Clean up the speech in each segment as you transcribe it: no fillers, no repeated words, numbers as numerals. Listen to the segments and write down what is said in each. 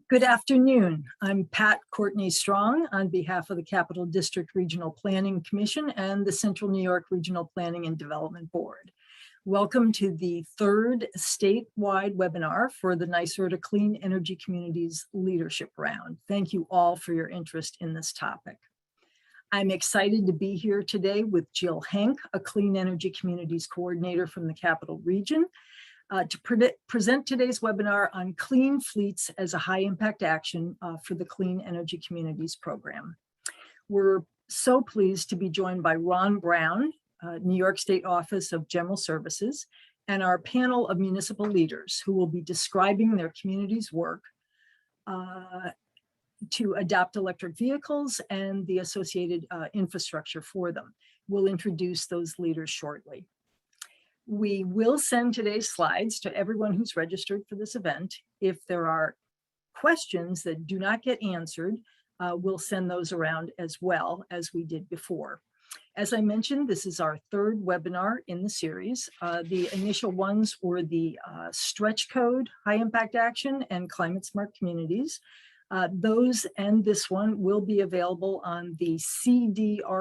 Good afternoon. I'm Courtney Strong on behalf of the Capital District Regional Planning Commission and the Central New York Regional Planning and Development Board. Welcome to the third statewide webinar for the Nextera Clean Energy Communities Leadership Round. Thank you all for your interest in this topic. I'm excited to be here today with Jill Henck, a Clean Energy Communities Coordinator from the Capital Region, to present today's webinar on clean fleets as a high impact action for the Clean Energy Communities program. We're so pleased to be joined by Ron Brown, New York State Office of General Services, and our panel of municipal leaders who will be describing their community's work to adopt electric vehicles and the associated infrastructure for them. We'll introduce those leaders shortly. We will send today's slides to everyone who's registered for this event. If there are questions that do not get answered, we'll send those around as well as we did before. As I mentioned, this is our third webinar in the series. The initial ones were the stretch code, high impact action, and climate smart communities. Those and this one will be available on the CDRPC.org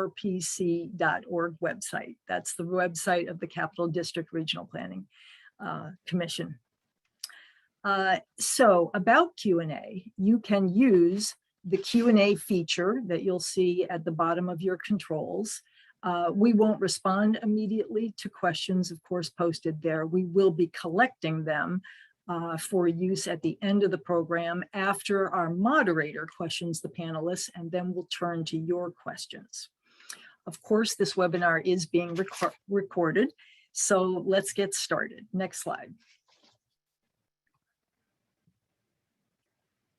website. That's the website of the Capital District Regional Planning Commission. So about Q&A, you can use the Q&A feature that you'll see at the bottom of your controls. We won't respond immediately to questions, of course, posted there. We will be collecting them for use at the end of the program after our moderator questions the panelists, and then we'll turn to your questions. Of course, this webinar is being recorded, so let's get started. Next slide.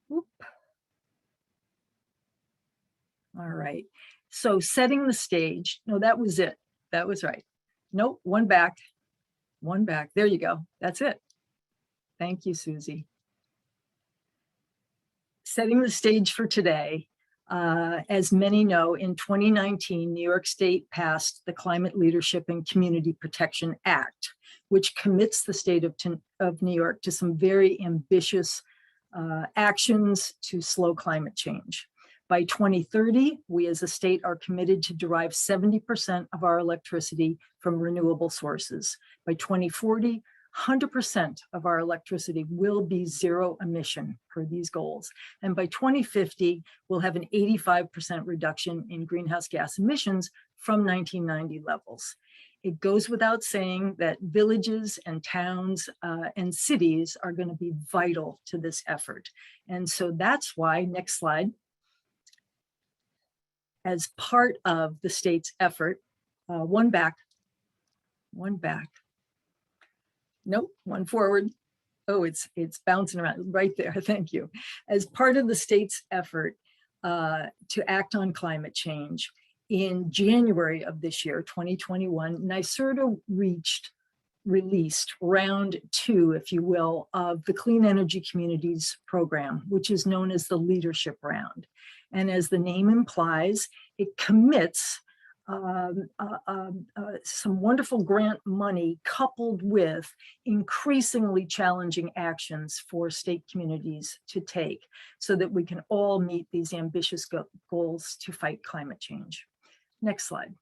Whoop. All right, so setting the stage. No, that was it. That was right. Nope, one back. There you go. That's it. Thank you, Susie. Setting the stage for today, as many know, in 2019, New York State passed the Climate Leadership and Community Protection Act, which commits the state of New York to some very ambitious actions to slow climate change. By 2030, we as a state are committed to derive 70% of our electricity from renewable sources. By 2040, 100% of our electricity will be zero emission per these goals. And by 2050, we'll have an 85% reduction in greenhouse gas emissions from 1990 levels. It goes without saying that villages and towns and cities are going to be vital to this effort. And so that's why, next slide, as part of the state's effort, one back. Nope, one forward. Oh, it's bouncing around right there. Thank you. As part of the state's effort to act on climate change, in January of this year, 2021, Nextera released round 2, if you will, of the Clean Energy Communities program, which is known as the Leadership Round. And as the name implies, it commits some wonderful grant money coupled with increasingly challenging actions for state communities to take so that we can all meet these ambitious goals to fight climate change. Next slide.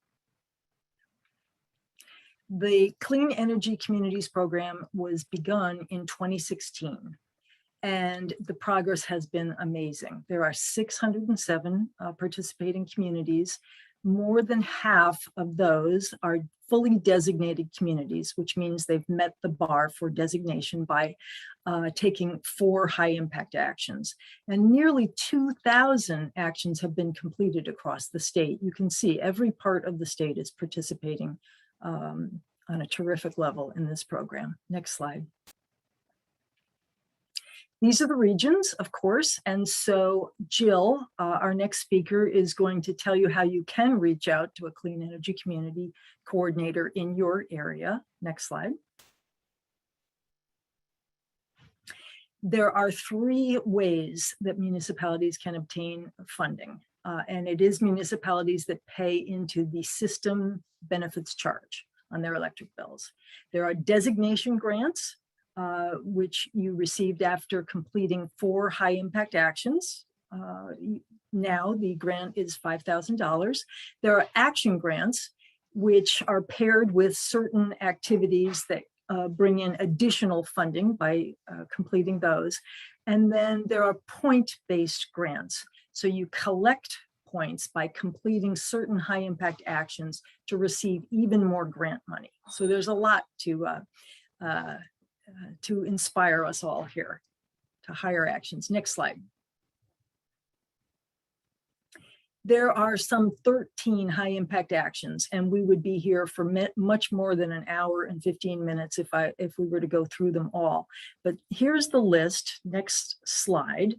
The Clean Energy Communities program was begun in 2016. And the progress has been amazing. There are 607 participating communities. More than half of those are fully designated communities, which means they've met the bar for designation by taking 4 high impact actions. And nearly 2,000 actions have been completed across the state. You can see every part of the state is participating on a terrific level in this program. Next slide. These are the regions, of course, and so Jill, our next speaker, is going to tell you how you can reach out to a clean energy community coordinator in your area. Next slide. There are 3 ways that municipalities can obtain funding, and it is municipalities that pay into the system benefits charge on their electric bills. There are designation grants, which you received after completing 4 high-impact actions. Now the grant is $5,000. There are action grants, which are paired with certain activities that bring in additional funding by completing those. And then there are point-based grants. So you collect points by completing certain high-impact actions to receive even more grant money. So there's a lot to inspire us all here to higher actions. Next slide. There are some 13 high impact actions, and we would be here for much more than an hour and 15 minutes if we were to go through them all. But here's the list. Next slide.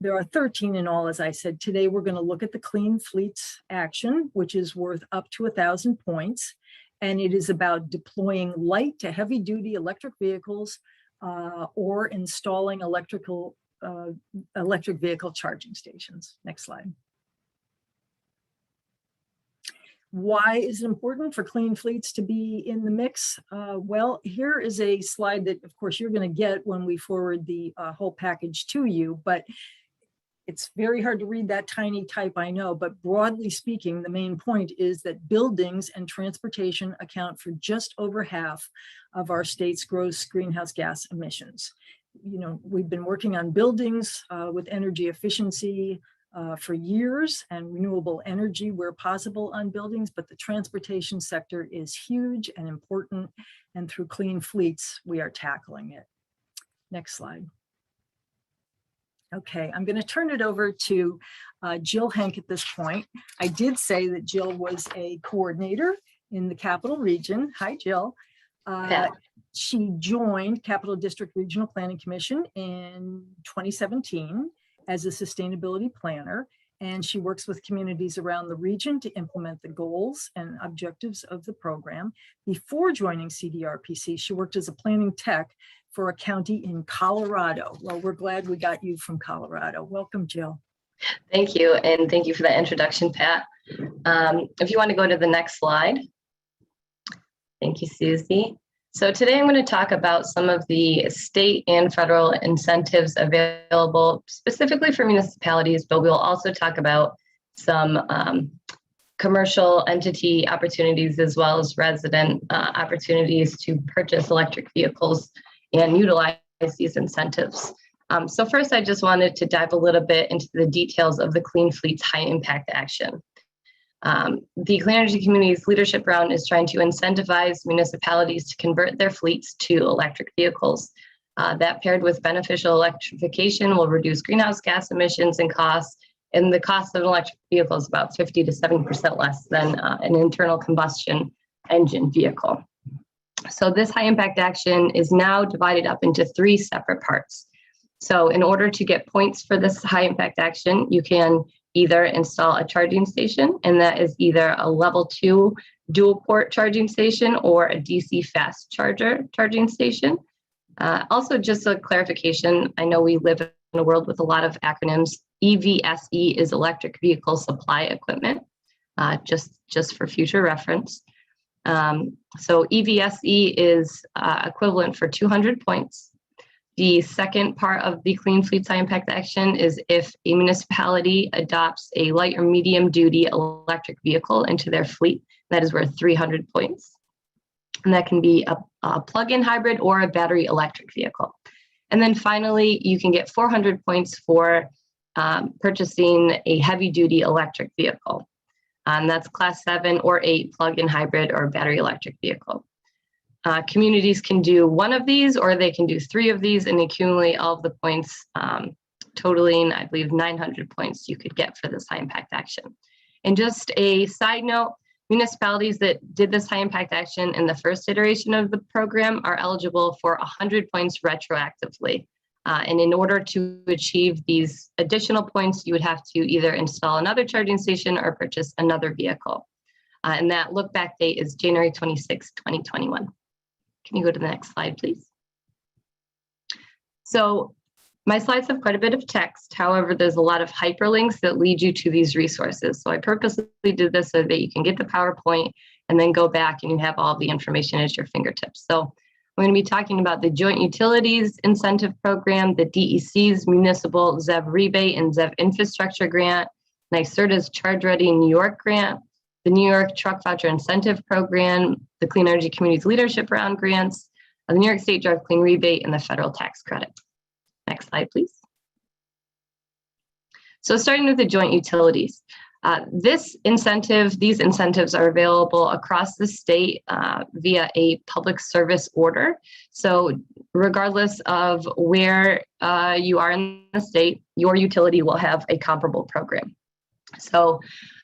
There are 13 in all, as I said. Today, we're going to look at the Clean Fleets action, which is worth up to 1,000 points. And it is about deploying light to heavy duty electric vehicles or installing electric vehicle charging stations. Next slide. Why is it important for clean fleets to be in the mix? Well, here is a slide that, of course, you're going to get when we forward the whole package to you, but it's very hard to read that tiny type, I know, but broadly speaking, the main point is that buildings and transportation account for just over half of our state's gross greenhouse gas emissions. You know, we've been working on buildings with energy efficiency for years and renewable energy where possible on buildings, but the transportation sector is huge and important, and through clean fleets, we are tackling it. Next slide. Okay, I'm going to turn it over to Jill Henck at this point. I did say that Jill was a coordinator in the Capital Region. Hi, Jill. She joined Capital District Regional Planning Commission in 2017 as a sustainability planner, and she works with communities around the region to implement the goals and objectives of the program. Before joining CDRPC, she worked as a planning tech for a county in Colorado. Well, we're glad we got you from Colorado. Welcome, Jill. Thank you, and thank you for that introduction, Pat. If you want to go to the next slide. Thank you, Susie. So today I'm going to talk about some of the state and federal incentives available specifically for municipalities, but we'll also talk about some commercial entity opportunities as well as resident opportunities to purchase electric vehicles and utilize these incentives. So first, I just wanted to dive a little bit into the details of the Clean Fleets High Impact Action. The Clean Energy Communities Leadership Round is trying to incentivize municipalities to convert their fleets to electric vehicles. That paired with beneficial electrification will reduce greenhouse gas emissions and costs, and the cost of an electric vehicle is about 50 to 70% less than an internal combustion engine vehicle. So this high impact action is now divided up into 3 separate parts. So in order to get points for this high impact action, you can either install a charging station, and that is either a level 2 dual port charging station or a DC fast charger charging station. Also, just a clarification, I know we live in a world with a lot of acronyms. EVSE is electric vehicle supply equipment, just for future reference. So EVSE is equivalent for 200 points. The second part of the Clean Fleets High Impact Action is if a municipality adopts a light or medium duty electric vehicle into their fleet, that is worth 300 points. And that can be a plug-in hybrid or a battery electric vehicle. And then finally, you can get 400 points for purchasing a heavy duty electric vehicle. That's class 7 or 8 plug-in hybrid or battery electric vehicle. Communities can do one of these, or they can do 3 of these and accumulate all of the points, totaling, I believe, 900 points you could get for this high impact action. And just a side note, municipalities that did this high impact action in the first iteration of the program are eligible for 100 points retroactively. And in order to achieve these additional points, you would have to either install another charging station or purchase another vehicle. And that look back date is January 26, 2021. Can you go to the next slide, please? So my slides have quite a bit of text. However, there's a lot of hyperlinks that lead you to these resources. So I purposely did this so that you can get the PowerPoint and then go back and you have all the information at your fingertips. So we're going to be talking about the Joint Utilities Incentive Program, the DEC's Municipal ZEV Rebate and ZEV Infrastructure Grant, NYSERDA's Charge Ready New York Grant, the New York Truck Voucher Incentive Program, the Clean Energy Communities Leadership Round Grants, the New York State Drive Clean Rebate, and the federal tax credit. Next slide, please. So starting with the joint utilities. These incentives are available across the state via a public service order. So regardless of where you are in the state, your utility will have a comparable program. So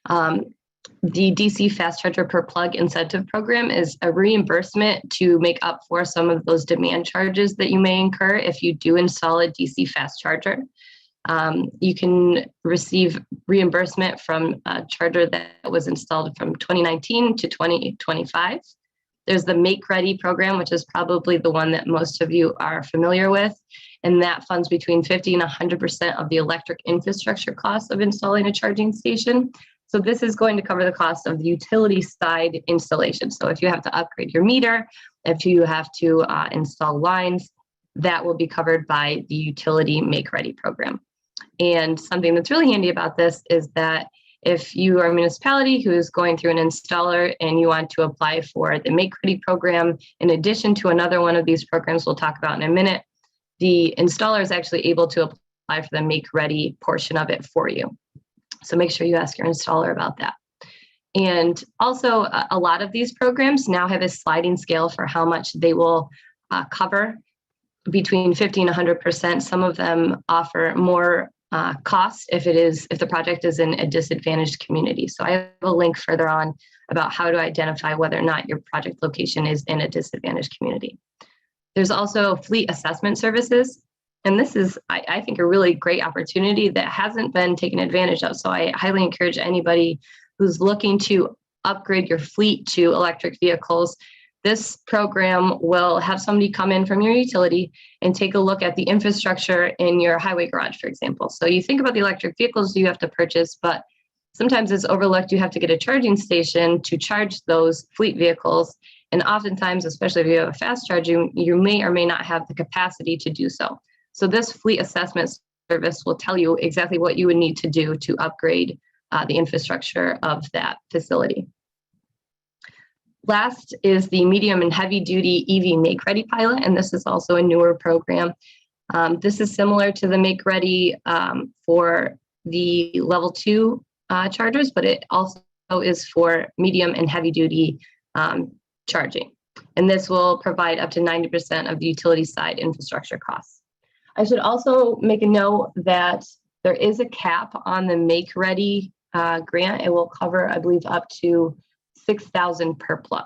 the DC Fast Charger per Plug Incentive Program is a reimbursement to make up for some of those demand charges that you may incur if you do install a DC Fast Charger. You can receive reimbursement from a charger that was installed from 2019 to 2025. There's the Make Ready program, which is probably the one that most of you are familiar with, and that funds between 50 and 100% of the electric infrastructure costs of installing a charging station. So this is going to cover the cost of the utility side installation. So if you have to upgrade your meter, if you have to install lines, that will be covered by the utility Make Ready program. And something that's really handy about this is that if you are a municipality who is going through an installer and you want to apply for the Make Ready program, in addition to another one of these programs we'll talk about in a minute, the installer is actually able to apply for the Make Ready portion of it for you. So make sure you ask your installer about that. And also, a lot of these programs now have a sliding scale for how much they will cover, between 50 and 100%. Some of them offer more cost if the project is in a disadvantaged community. So I have a link further on about how to identify whether or not your project location is in a disadvantaged community. There's also fleet assessment services. And this is, I think, a really great opportunity that hasn't been taken advantage of. So I highly encourage anybody who's looking to upgrade your fleet to electric vehicles. This program will have somebody come in from your utility and take a look at the infrastructure in your highway garage, for example. So you think about the electric vehicles you have to purchase, but sometimes it's overlooked. You have to get a charging station to charge those fleet vehicles. And oftentimes, especially if you have a fast charging, you may or may not have the capacity to do so. So this fleet assessment service will tell you exactly what you would need to do to upgrade the infrastructure of that facility. Last is the medium and heavy duty EV Make Ready pilot, and this is also a newer program. This is similar to the Make Ready for the level 2 chargers, but it also is for medium and heavy duty charging. And this will provide up to 90% of the utility side infrastructure costs. I should also make a note that there is a cap on the Make Ready grant. It will cover, I believe, up to $6,000 per plug.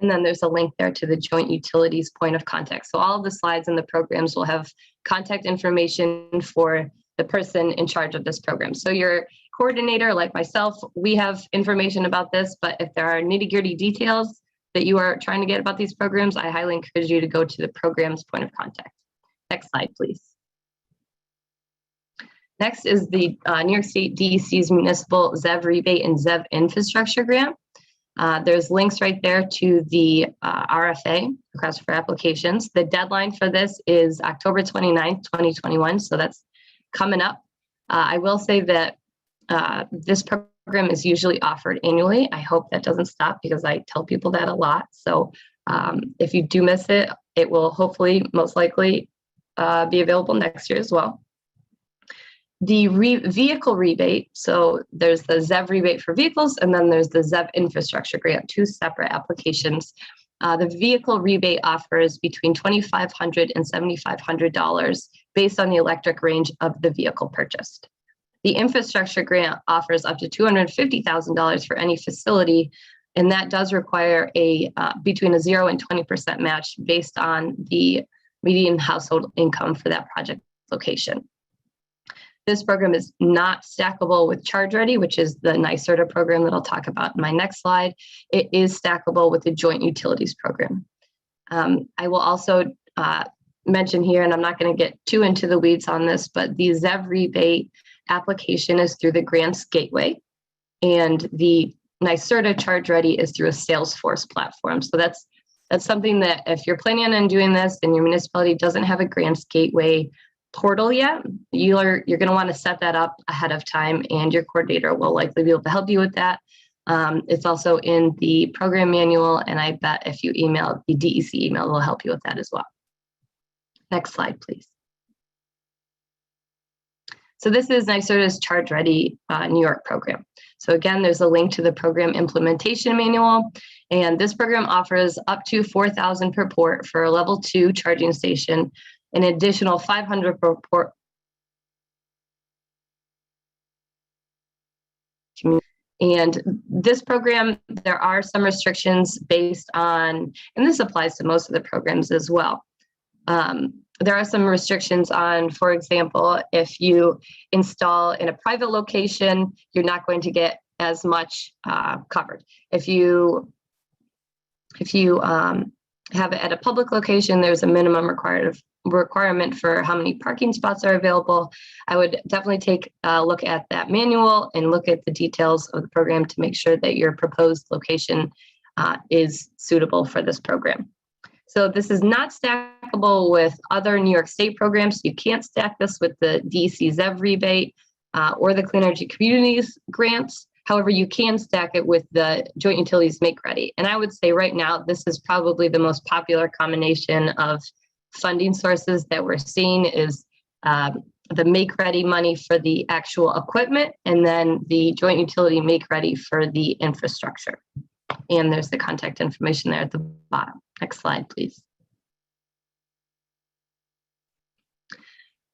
And then there's a link there to the joint utilities point of contact. So all of the slides in the programs will have contact information for the person in charge of this program. So your coordinator, like myself, we have information about this, but if there are nitty-gritty details that you are trying to get about these programs, I highly encourage you to go to the program's point of contact. Next slide, please. Next is the New York State DEC's Municipal ZEV Rebate and ZEV Infrastructure Grant. There's links right there to the RFA, request for applications. The deadline for this is October 29th, 2021, so that's coming up. I will say that this program is usually offered annually. I hope that doesn't stop because I tell people that a lot. So if you do miss it, it will hopefully, most likely, be available next year as well. The vehicle rebate, so there's the ZEV rebate for vehicles, and then there's the ZEV infrastructure grant, two separate applications. The vehicle rebate offers between $2,500 and $7,500 based on the electric range of the vehicle purchased. The infrastructure grant offers up to $250,000 for any facility, and that does require a between a 0 and 20% match based on the median household income for that project location. This program is not stackable with Charge Ready, which is the NYSERDA program that I'll talk about in my next slide. It is stackable with the Joint Utilities program. I will also mention here, and I'm not going to get too into the weeds on this, but the ZEV rebate application is through the Grants Gateway, and the Nextera Charge Ready is through a Salesforce platform. So that's something that if you're planning on doing this and your municipality doesn't have a grants gateway portal yet, you're going to want to set that up ahead of time, and your coordinator will likely be able to help you with that. It's also in the program manual, and I bet if you email the DEC email, will help you with that as well. Next slide, please. So this is Nextera's Charge Ready New York program. So again, there's a link to the program implementation manual, and this program offers up to $4,000 per port for a level 2 charging station, an additional $500 per port. And this program, there are some restrictions based on, and this applies to most of the programs as well. There are some restrictions on, for example, if you install in a private location, you're not going to get as much covered. If you have it at a public location, there's a minimum requirement for how many parking spots are available. I would definitely take a look at that manual and look at the details of the program to make sure that your proposed location is suitable for this program. So this is not stackable with other New York State programs. You can't stack this with the DEC ZEV rebate or the Clean Energy Communities grants. However, you can stack it with the Joint Utilities Make Ready. And I would say right now, this is probably the most popular combination of funding sources that we're seeing is the Make Ready money for the actual equipment, and then the Joint Utility Make Ready for the infrastructure. And there's the contact information there at the bottom. Next slide, please.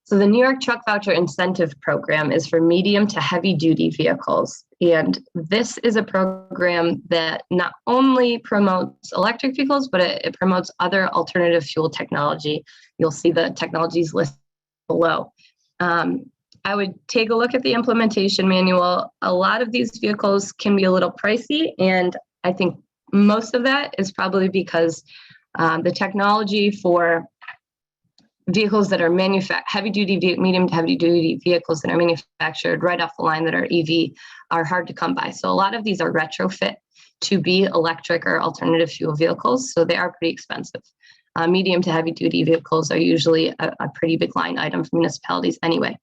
So the New York Truck Voucher Incentive Program is for medium to heavy duty vehicles. And this is a program that not only promotes electric vehicles, but it promotes other alternative fuel technology. You'll see the technologies listed below. I would take a look at the implementation manual. A lot of these vehicles can be a little pricey, and I think most of that is probably because the technology for vehicles that are medium to heavy duty vehicles that are manufactured right off the line that are EV are hard to come by. So a lot of these are retrofit to be electric or alternative fuel vehicles, so they are pretty expensive. Medium to heavy duty vehicles are usually a pretty big line item for municipalities anyway.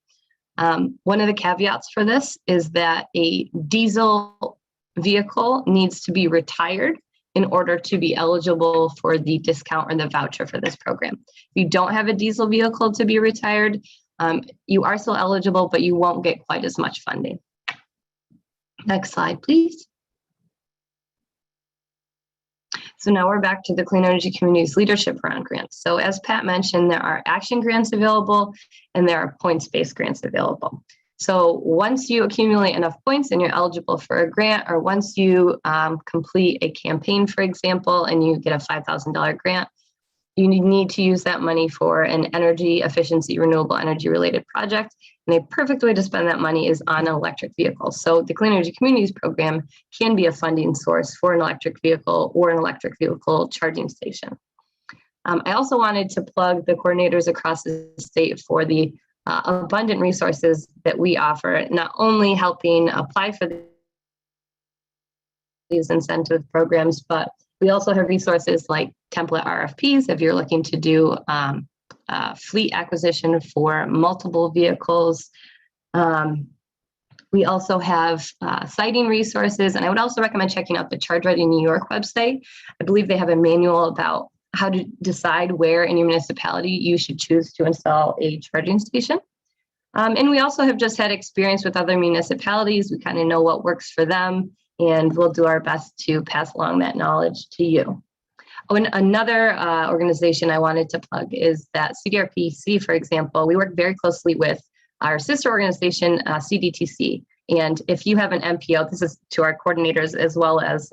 One of the caveats for this is that a diesel vehicle needs to be retired in order to be eligible for the discount or the voucher for this program. If you don't have a diesel vehicle to be retired, you are still eligible, but you won't get quite as much funding. Next slide, please. So now we're back to the Clean Energy Communities Leadership Round grants. So as Pat mentioned, there are action grants available and there are points-based grants available. So once you accumulate enough points and you're eligible for a grant, or once you complete a campaign, for example, and you get a $5,000 grant, you need to use that money for an energy efficiency, renewable energy related project. And a perfect way to spend that money is on an electric vehicle. So the Clean Energy Communities program can be a funding source for an electric vehicle or an electric vehicle charging station. I also wanted to plug the coordinators across the state for the abundant resources that we offer, not only helping apply for these incentive programs, but we also have resources like template RFPs if you're looking to do fleet acquisition for multiple vehicles. We also have siting resources, and I would also recommend checking out the Charge Ready New York website. I believe they have a manual about how to decide where in your municipality you should choose to install a charging station. And we also have just had experience with other municipalities. We kind of know what works for them, and we'll do our best to pass along that knowledge to you. Oh, and another organization I wanted to plug is that CDRPC, for example. We work very closely with our sister organization, CDTC. And if you have an MPO, this is to our coordinators as well as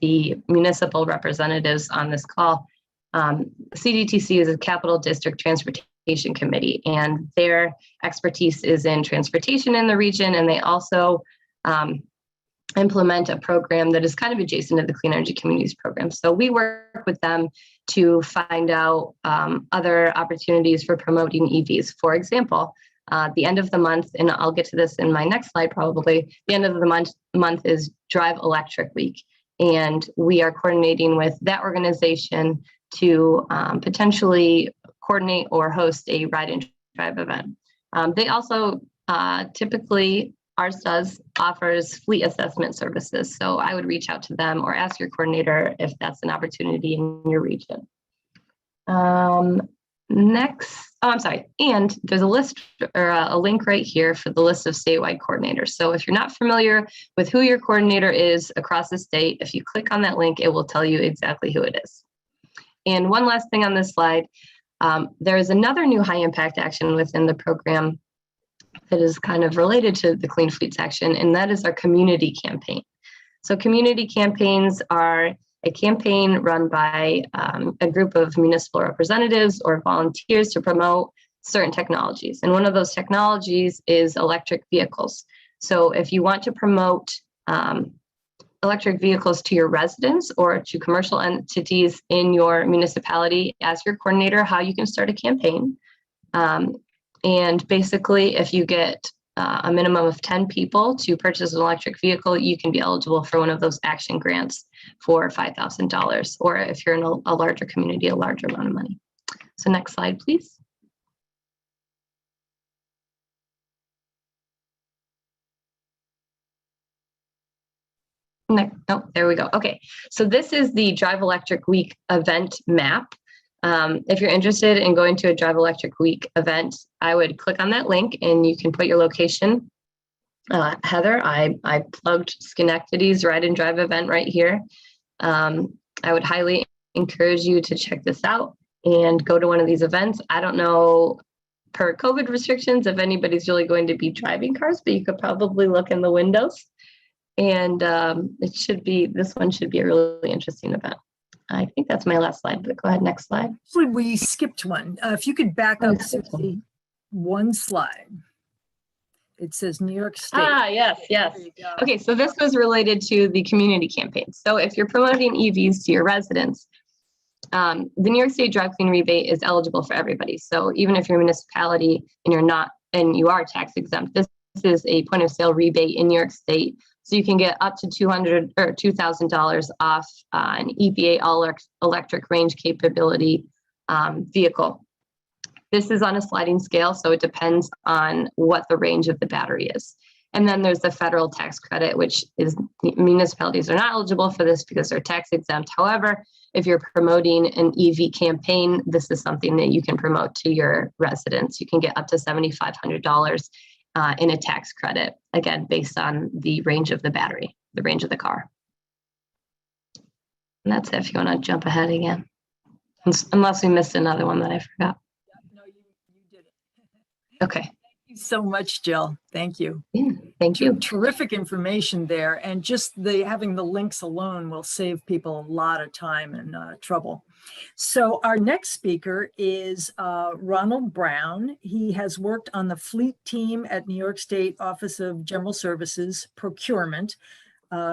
the municipal representatives on this call. CDTC is a Capital District Transportation Committee, and their expertise is in transportation in the region, and they also implement a program that is kind of adjacent to the Clean Energy Communities program. So we work with them to find out other opportunities for promoting EVs. For example, The end of the month, and I'll get to this in my next slide probably, the end of the month is Drive Electric Week. And we are coordinating with that organization to potentially coordinate or host a ride and drive event. They also typically, ours offers fleet assessment services. So I would reach out to them or ask your coordinator if that's an opportunity in your region. And there's a list or a link right here for the list of statewide coordinators. So if you're not familiar with who your coordinator is across the state, if you click on that link, it will tell you exactly who it is. And one last thing on this slide, there is another new high impact action within the program that is kind of related to the Clean Fleet section, and that is our community campaign. So community campaigns are a campaign run by a group of municipal representatives or volunteers to promote certain technologies. And one of those technologies is electric vehicles. So if you want to promote electric vehicles to your residents or to commercial entities in your municipality, ask your coordinator how you can start a campaign. And basically, if you get a minimum of 10 people to purchase an electric vehicle, you can be eligible for one of those action grants for $5,000, or if you're in a larger community, a larger amount of money. So next slide, please. No, there we go. Okay, so this is the Drive Electric Week event map. If you're interested in going to a Drive Electric Week event, I would click on that link and you can put your location. Heather, I plugged Schenectady's Ride and Drive event right here. I would highly encourage you to check this out and go to one of these events. I don't know per COVID restrictions if anybody's really going to be driving cars, but you could probably look in the windows. And this one should be a really interesting event. I think that's my last slide, but go ahead, next slide. Actually, we skipped one. If you could back up, Susie, one slide. It says New York State. Yes. Okay, so this was related to the community campaign. So if you're promoting EVs to your residents, the New York State Drive Clean Rebate is eligible for everybody. So even if you're a municipality and you are tax exempt, this is a point of sale rebate in New York State. So you can get up to $200 or $2,000 off an EPA all-electric range capability vehicle. This is on a sliding scale, so it depends on what the range of the battery is. And then there's the federal tax credit, which is municipalities are not eligible for this because they're tax exempt. However, if you're promoting an EV campaign, this is something that you can promote to your residents. You can get up to $7,500 in a tax credit, again, based on the range of the battery, the range of the car. And that's it if you want to jump ahead again, unless we missed another one that I forgot. No, you did it. Okay. Thank you so much, Jill. Thank you. Yeah, thank you. Terrific information there. And just having the links alone will save people a lot of time and trouble. So our next speaker is Ronald Brown. He has worked on the fleet team at New York State Office of General Services Procurement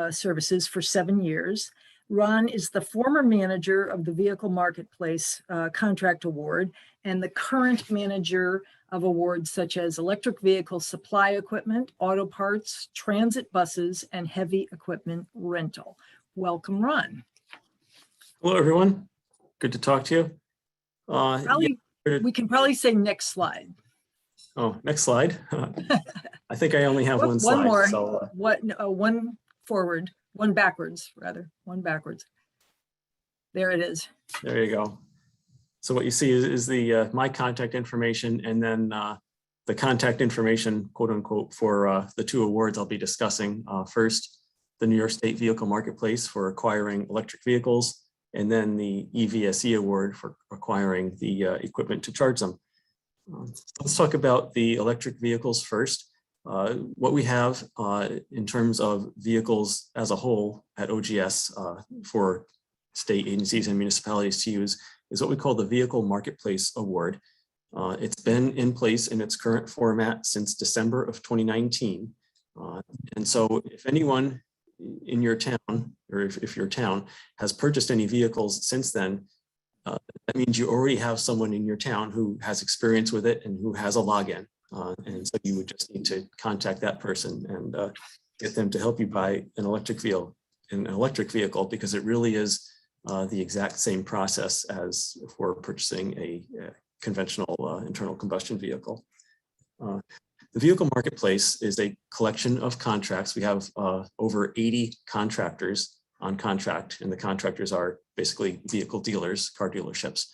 Services for 7 years. Ron is the former manager of the Vehicle Marketplace Contract Award and the current manager of awards such as electric vehicle supply equipment, auto parts, transit buses, and heavy equipment rental. Welcome, Ron. Hello, everyone. Good to talk to you. We can probably say next slide. Oh, next slide. I think I only have one slide. One more. So, one forward, one backwards, rather. One backwards. There it is. there you go. So what you see is the my contact information, and then the contact information, quote unquote, for the two awards I'll be discussing. First, the New York State Vehicle Marketplace for acquiring electric vehicles, and then the EVSE award for acquiring the equipment to charge them. Let's talk about the electric vehicles first. What we have in terms of vehicles as a whole at OGS for state agencies and municipalities to use is what we call the Vehicle Marketplace Award. It's been in place in its current format since December of 2019. And so if anyone in your town, or if your town has purchased any vehicles since then, that means you already have someone in your town who has experience with it and who has a login. And so you would just need to contact that person and get them to help you buy an electric vehicle, because it really is the exact same process as for purchasing a conventional internal combustion vehicle. The vehicle marketplace is a collection of contracts. We have over 80 contractors on contract, and the contractors are basically vehicle dealers, car dealerships.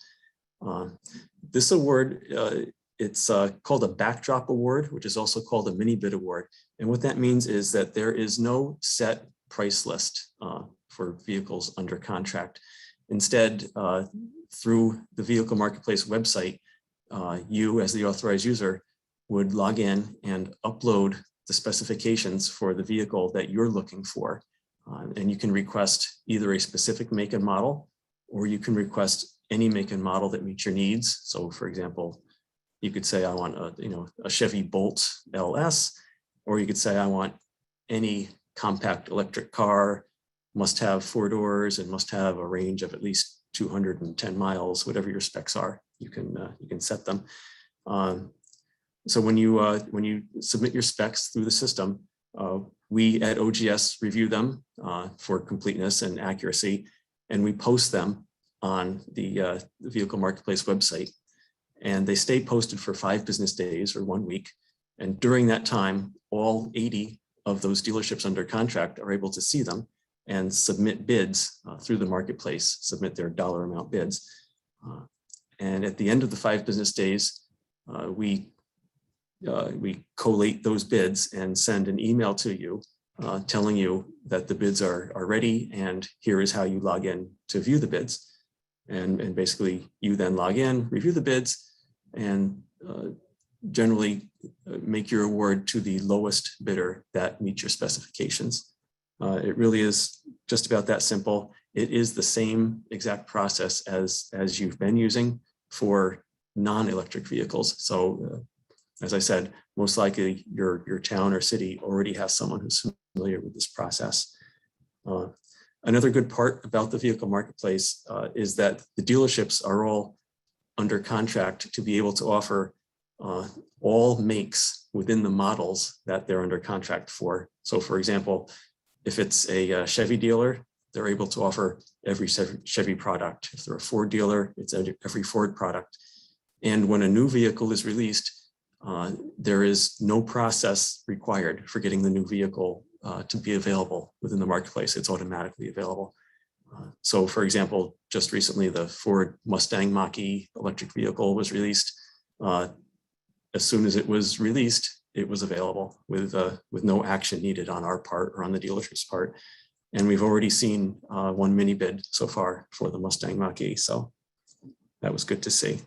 This award, it's called a backdrop award, which is also called a mini bid award. And what that means is that there is no set price list for vehicles under contract. Instead, through the vehicle marketplace website, you as the authorized user would log in and upload the specifications for the vehicle that you're looking for. And you can request either a specific make and model, or you can request any make and model that meets your needs. So for example, you could say, I want a Chevy Bolt LS, or you could say, I want any compact electric car, must have 4 doors and must have a range of at least 210 miles, whatever your specs are, you can set them. So when you submit your specs through the system, we at OGS review them for completeness and accuracy, and we post them on the vehicle marketplace website. And they stay posted for 5 business days or 1 week. And during that time, all 80 of those dealerships under contract are able to see them and submit bids through the marketplace, submit their dollar amount bids. And at the end of the 5 business days, we collate those bids and send an email to you telling you that the bids are ready, and here is how you log in to view the bids. And basically you then log in, review the bids, and generally make your award to the lowest bidder that meets your specifications. It really is just about that simple. It is the same exact process as you've been using for non-electric vehicles. So as I said, most likely your town or city already has someone who's familiar with this process. Another good part about the vehicle marketplace is that the dealerships are all under contract to be able to offer all makes within the models that they're under contract for. So for example, if it's a Chevy dealer, they're able to offer every Chevy product. If they're a Ford dealer, it's every Ford product. And when a new vehicle is released, there is no process required for getting the new vehicle to be available within the marketplace. It's automatically available. So for example, just recently, the Ford Mustang Mach-E electric vehicle was released. As soon as it was released, it was available with no action needed on our part or on the dealership's part. And we've already seen 1 mini bid so far for the Mustang Mach-E. So that was good to see.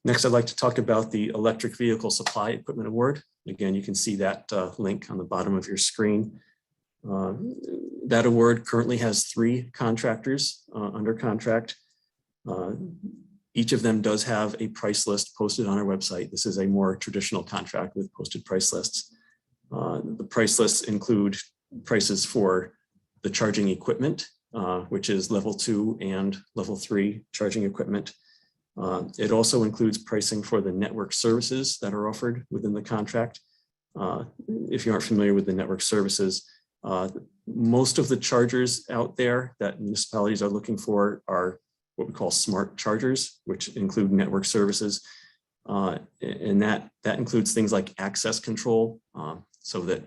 Next, I'd like to talk about the Electric Vehicle Supply Equipment Award. Again, you can see that link on the bottom of your screen. That award currently has 3 contractors under contract. Each of them does have a price list posted on our website. This is a more traditional contract with posted price lists. The price lists include prices for the charging equipment, which is level 2 and level 3 charging equipment. It also includes pricing for the network services that are offered within the contract. If you aren't familiar with the network services, most of the chargers out there that municipalities are looking for are what we call smart chargers, which include network services. And that includes things like access control, so that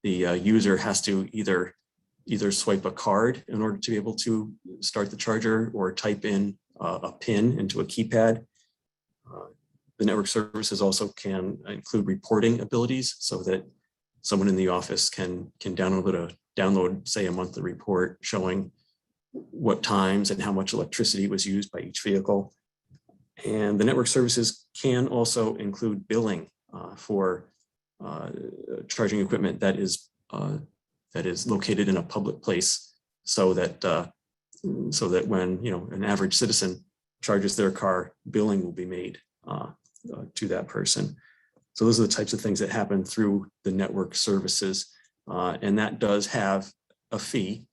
the user has to either swipe a card in order to be able to start the charger, or type in a PIN into a keypad. The network services also can include reporting abilities, so that someone in the office can download, say, a monthly report showing what times and how much electricity was used by each vehicle. And the network services can also include billing for charging equipment that is located in a public place, so that when an average citizen charges their car, billing will be made to that person. So those are the types of things that happen through the network services, and that does have a fee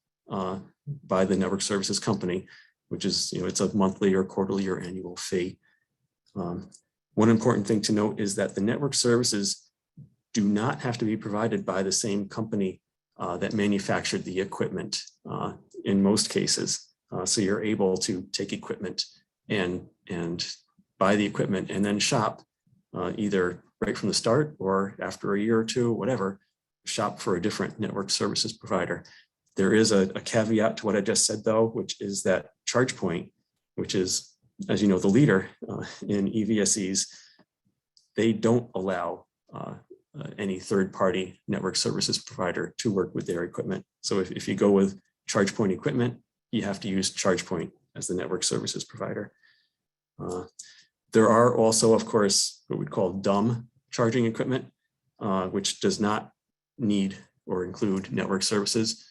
by the network services company, which is it's a monthly or quarterly or annual fee. One important thing to note is that the network services do not have to be provided by the same company that manufactured the equipment in most cases. So you're able to take equipment and buy the equipment and then shop either right from the start or after a year or two, whatever, shop for a different network services provider. There is a caveat to what I just said though, which is that ChargePoint, which is, as you know, the leader in EVSEs, they don't allow any third-party network services provider to work with their equipment. So if you go with ChargePoint equipment, you have to use ChargePoint as the network services provider. There are also, of course, what we call dumb charging equipment, which does not need or include network services,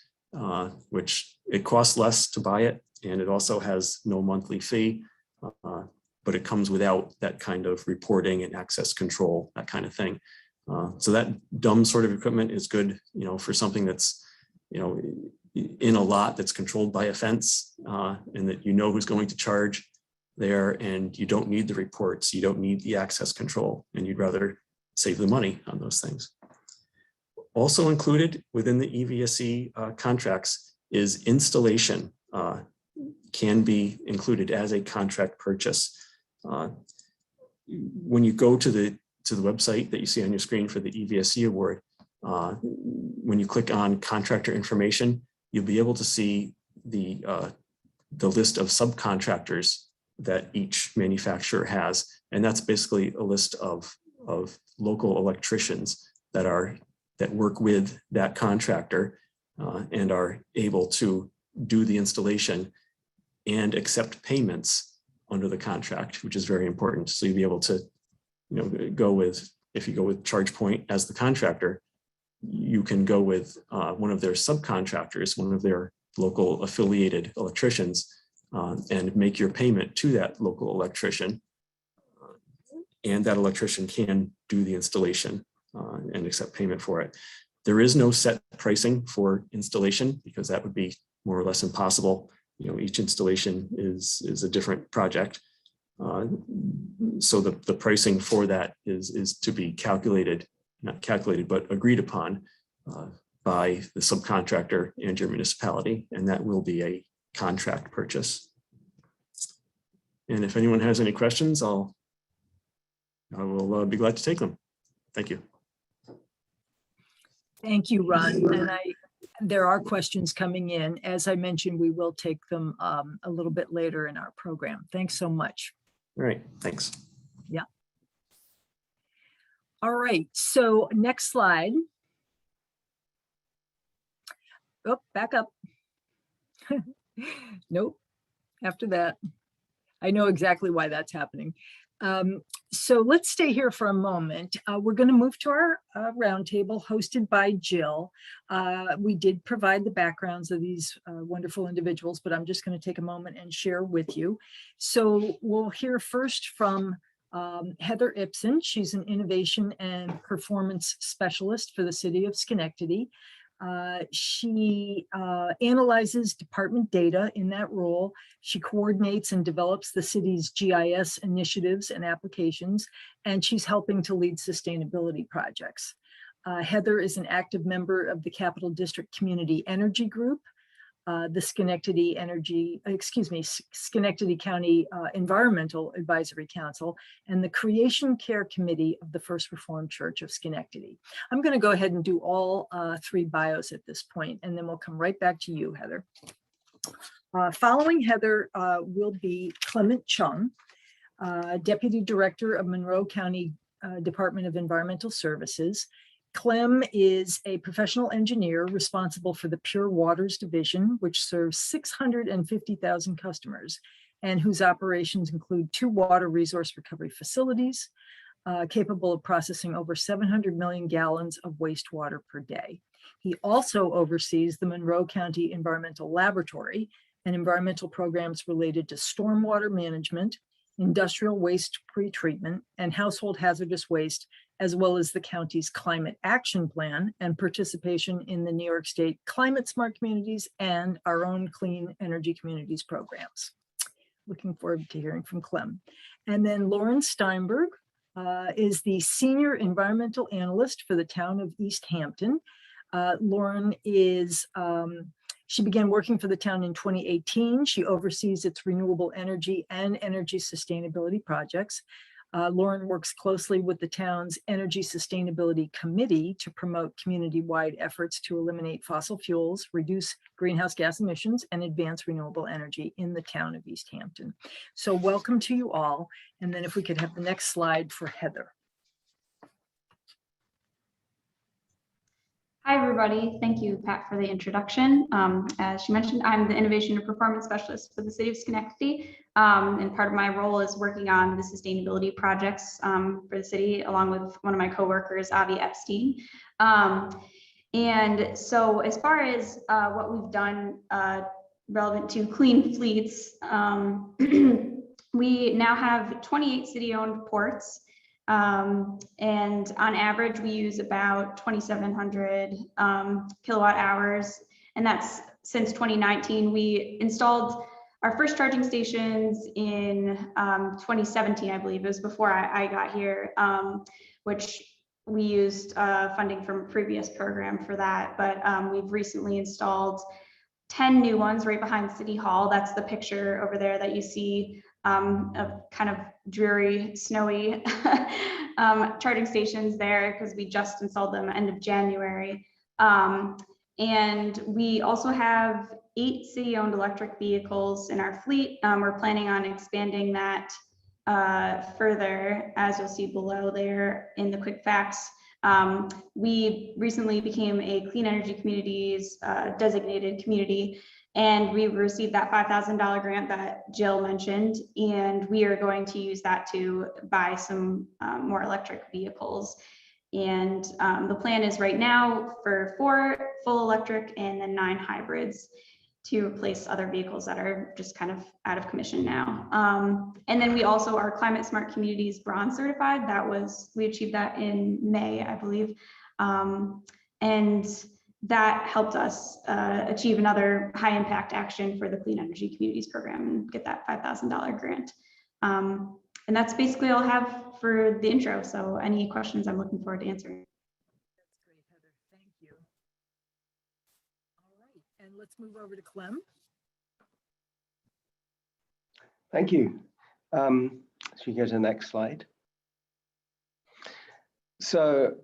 which it costs less to buy it, and it also has no monthly fee, but it comes without that kind of reporting and access control, that kind of thing. So that dumb sort of equipment is good, for something that's, in a lot that's controlled by a fence, and that who's going to charge there, and you don't need the reports, you don't need the access control, and you'd rather save the money on those things. Also included within the EVSE contracts is installation, can be included as a contract purchase. When you go to the website that you see on your screen for the EVSE award, when you click on contractor information, you'll be able to see the list of subcontractors that each manufacturer has, and that's basically a list of local electricians that work with that contractor and are able to do the installation and accept payments under the contract, which is very important. So you'll be able to, if you go with ChargePoint as the contractor, you can go with one of their subcontractors, one of their local affiliated electricians, and make your payment to that local electrician. And that electrician can do the installation and accept payment for it. There is no set pricing for installation because that would be more or less impossible. Each installation is a different project. So the pricing for that is to be not calculated, but agreed upon by the subcontractor and your municipality, and that will be a contract purchase. And if anyone has any questions, I will be glad to take them. Thank you. Thank you, Ron. And there are questions coming in. As I mentioned, we will take them a little bit later in our program. Thanks so much. All right, thanks. Yeah. All right, so next slide. Oh, back up. Nope, after that. I know exactly why that's happening. So let's stay here for a moment. We're going to move to our roundtable hosted by Jill. We did provide the backgrounds of these wonderful individuals, but I'm just going to take a moment and share with you. So we'll hear first from Heather Ipsen. She's an innovation and performance specialist for the city of Schenectady. She analyzes department data in that role. She coordinates and develops the city's GIS initiatives and applications, and she's helping to lead sustainability projects. Heather is an active member of the Capital District Community Energy Group, the Schenectady County Environmental Advisory Council, and the Creation Care Committee of the First Reformed Church of Schenectady. I'm going to go ahead and do all three bios at this point, and then we'll come right back to you, Heather. Following Heather will be Clement Chung, Deputy Director of Monroe County Department of Environmental Services. Clem is a professional engineer responsible for the Pure Waters Division, which serves 650,000 customers and whose operations include 2 water resource recovery facilities capable of processing over 700 million gallons of wastewater per day. He also oversees the Monroe County Environmental Laboratory and environmental programs related to stormwater management, industrial waste pretreatment, and household hazardous waste, as well as the county's climate action plan and participation in the New York State Climate Smart Communities and our own Clean Energy Communities programs. looking forward to hearing from Clem. And then Lauren Steinberg is the Senior Environmental Analyst for the town of Easthampton. Lauren is, she began working for the town in 2018. She oversees its renewable energy and energy sustainability projects. Lauren works closely with the town's Energy Sustainability Committee to promote community-wide efforts to eliminate fossil fuels, reduce greenhouse gas emissions, and advance renewable energy in the town of Easthampton. So welcome to you all. And then if we could have the next slide for Heather. Hi, everybody. Thank you, Pat, for the introduction. As she mentioned, I'm the Innovation and Performance Specialist for the City of Schenectady. And part of my role is working on the sustainability projects for the city, along with one of my coworkers, Avi Epstein. And so as far as what we've done relevant to clean fleets, we now have 28 city-owned ports. And on average, we use about 2,700 kilowatt hours. And that's since 2019. We installed our first charging stations in 2017, I believe. It was before I got here, which we used funding from a previous program for that. But we've recently installed 10 new ones right behind City Hall. That's the picture over there that you see. Of kind of dreary, snowy charging stations there because we just installed them end of January. And we also have 8 city-owned electric vehicles in our fleet. We're planning on expanding that further, as you'll see below there in the quick facts. We recently became a Clean Energy Communities designated community. And we received that $5,000 grant that Jill mentioned, and we are going to use that to buy some more electric vehicles. And the plan is right now for 4 full electric and then 9 hybrids to replace other vehicles that are just kind of out of commission now. And then we also are Climate Smart Communities Bronze certified. We achieved that in May, I believe. And that helped us achieve another high impact action for the Clean Energy Communities program and get that $5,000 grant. And that's basically all I have for the intro. So any questions, I'm looking forward to answering. That's great, Heather. Thank you. All right, and let's move over to Clem. Thank you. So you go to the next slide. So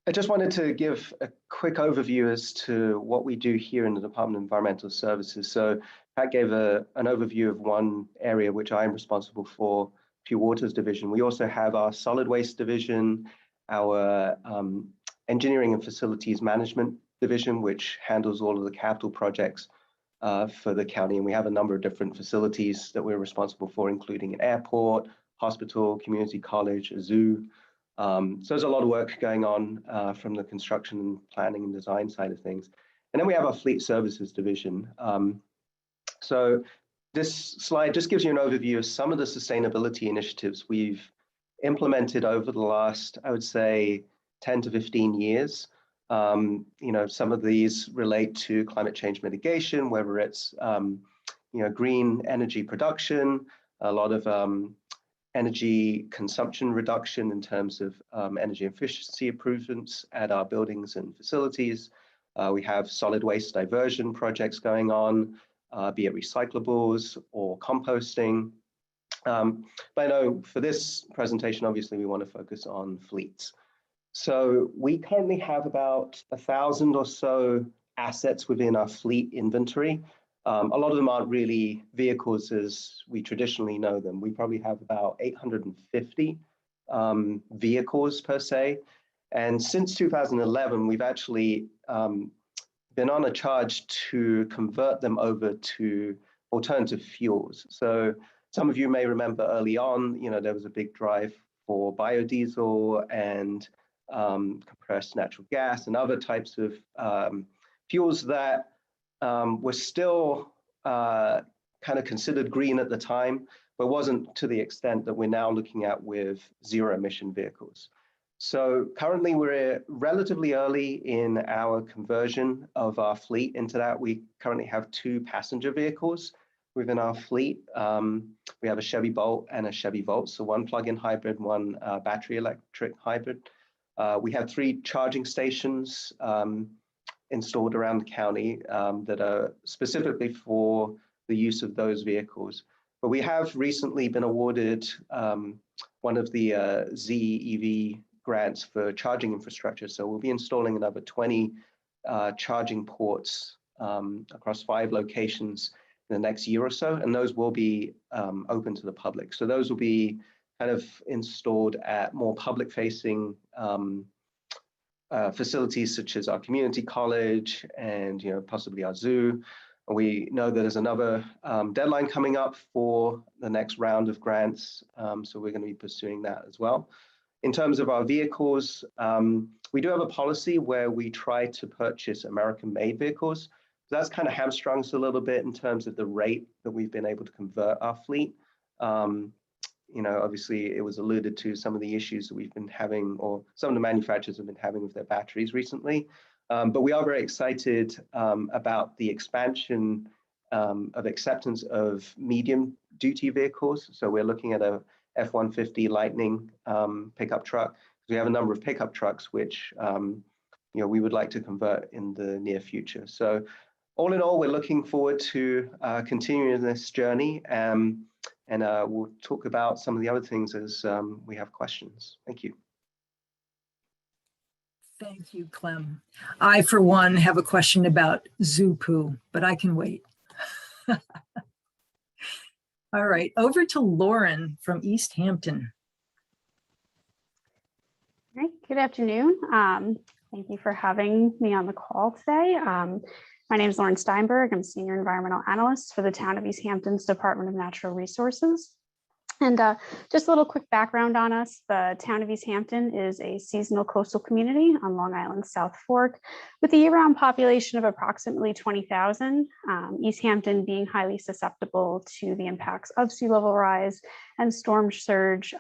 I just wanted to give a quick overview as to what we do here in the Department of Environmental Services. So Pat gave an overview of one area which I'm responsible for, Pure Waters Division. We also have our Solid Waste Division, our Engineering and Facilities Management Division, which handles all of the capital projects for the county. And we have a number of different facilities that we're responsible for, including an airport, hospital, community college, a zoo. So there's a lot of work going on from the construction and planning and design side of things. And then we have our Fleet Services Division. So this slide just gives you an overview of some of the sustainability initiatives we've implemented over the last, I would say, 10 to 15 years. You know, some of these relate to climate change mitigation, whether it's, you know, green energy production, a lot of energy consumption reduction in terms of energy efficiency improvements at our buildings and facilities. We have solid waste diversion projects going on, be it recyclables or composting. But I know for this presentation, obviously, we want to focus on fleets. So we currently have about 1,000 or so assets within our fleet inventory. A lot of them aren't really vehicles as we traditionally know them. We probably have about 850 vehicles per se. And since 2011, we've actually been on a charge to convert them over to alternative fuels. So some of you may remember early on, you know, there was a big drive for biodiesel and compressed natural gas and other types of fuels that were still kind of considered green at the time, but wasn't to the extent that we're now looking at with zero emission vehicles. So currently we're relatively early in our conversion of our fleet into that. We currently have 2 passenger vehicles within our fleet. We have a Chevy Bolt and a Chevy Volt, so one plug-in hybrid, one battery electric hybrid. We have 3 charging stations installed around the county that are specifically for the use of those vehicles. But we have recently been awarded one of the ZEV grants for charging infrastructure. So we'll be installing another 20 charging ports across 5 locations in the next year or so, and those will be open to the public. So those will be kind of installed at more public-facing facilities such as our community college and possibly our zoo. We know that there's another deadline coming up for the next round of grants, so we're going to be pursuing that as well. In terms of our vehicles, we do have a policy where we try to purchase American-made vehicles. So that's kind of hamstrung us a little bit in terms of the rate that we've been able to convert our fleet. Obviously it was alluded to some of the issues that we've been having, or some of the manufacturers have been having with their batteries recently. But we are very excited about the expansion of acceptance of medium duty vehicles. So we're looking at a F-150 Lightning pickup truck. We have a number of pickup trucks which we would like to convert in the near future. So all in all, we're looking forward to continuing this journey, and we'll talk about some of the other things as we have questions. Thank you. Thank you, Clem. I, for one, have a question about zoo poo, but I can wait. All right, over to Lauren from Easthampton. All right, good afternoon. Thank you for having me on the call today. My name is Lauren Steinberg. I'm Senior Environmental Analyst for the Town of Easthampton's Department of Natural Resources. And just a little quick background on us. The Town of Easthampton is a seasonal coastal community on Long Island's South Fork with a year-round population of approximately 20,000. Easthampton being highly susceptible to the impacts of sea level rise and storm surge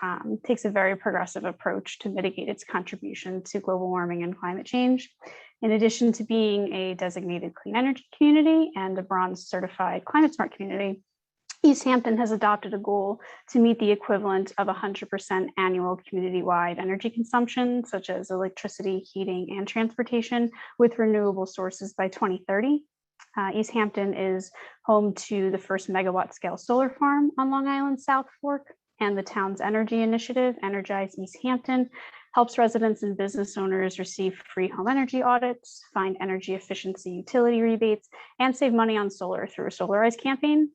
takes a very progressive approach to mitigate its contribution to global warming and climate change. In addition to being a designated clean energy community and a bronze certified climate smart community, Easthampton has adopted a goal to meet the equivalent of 100% annual community-wide energy consumption, such as electricity, heating, and transportation, with renewable sources by 2030. Easthampton is home to the first megawatt-scale solar farm on Long Island's South Fork, and the town's energy initiative, Energize Easthampton, helps residents and business owners receive free home energy audits, find energy efficiency utility rebates, and save money on solar through a Solarize campaign.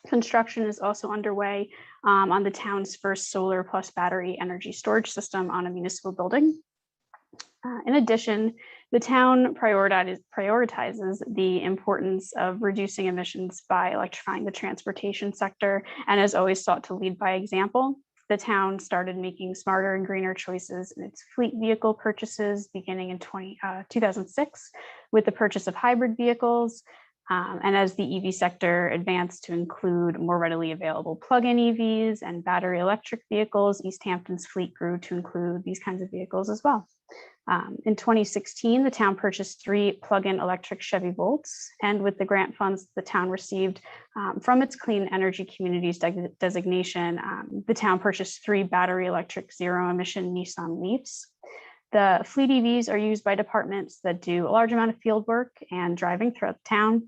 Construction is also underway on the town's first solar plus battery energy storage system on a municipal building. In addition, the town prioritizes the importance of reducing emissions by electrifying the transportation sector and has always sought to lead by example. The town started making smarter and greener choices in its fleet vehicle purchases beginning in 2006 with the purchase of hybrid vehicles. And as the EV sector advanced to include more readily available plug-in EVs and battery electric vehicles, Easthampton's fleet grew to include these kinds of vehicles as well. In 2016, the town purchased 3 plug-in electric Chevy Volts, and with the grant funds the town received from its Clean Energy Communities designation, the town purchased 3 battery electric zero-emission Nissan Leafs. The fleet EVs are used by departments that do a large amount of field work and driving throughout the town.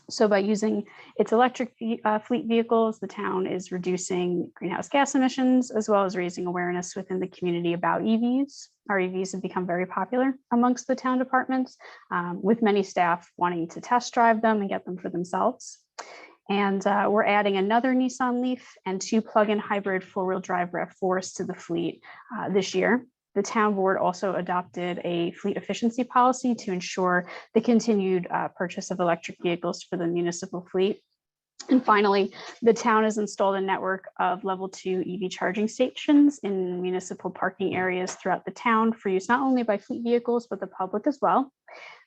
So by using its electric fleet vehicles, the town is reducing greenhouse gas emissions, as well as raising awareness within the community about EVs. Our EVs have become very popular amongst the town departments, with many staff wanting to test drive them and get them for themselves. And we're adding another Nissan Leaf and 2 plug-in hybrid 4-wheel drive RAV4s to the fleet this year. The town board also adopted a fleet efficiency policy to ensure the continued purchase of electric vehicles for the municipal fleet. And finally, the town has installed a network of level 2 EV charging stations in municipal parking areas throughout the town for use not only by fleet vehicles, but the public as well.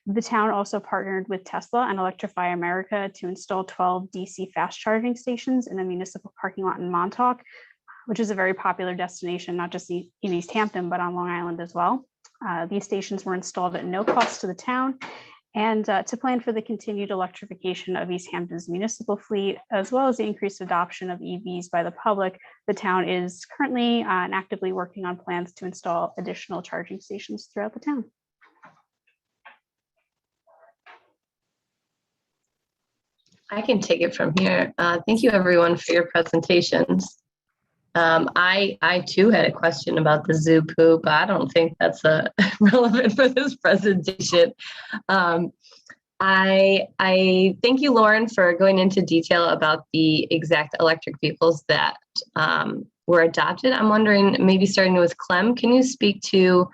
The town also partnered with Tesla and Electrify America to install 12 DC fast charging stations in a municipal parking lot in Montauk, which is a very popular destination, not just in Easthampton, but on Long Island as well. These stations were installed at no cost to the town and to plan for the continued electrification of Easthampton's municipal fleet, as well as the increased adoption of EVs by the public. The town is currently and actively working on plans to install additional charging stations throughout the town. I can take it from here. Thank you everyone for your presentations. I too had a question about the zoo poo, but I don't think that's relevant for this presentation. I thank you, Lauren, for going into detail about the exact electric vehicles that were adopted. I'm wondering, maybe starting with Clem, can you speak to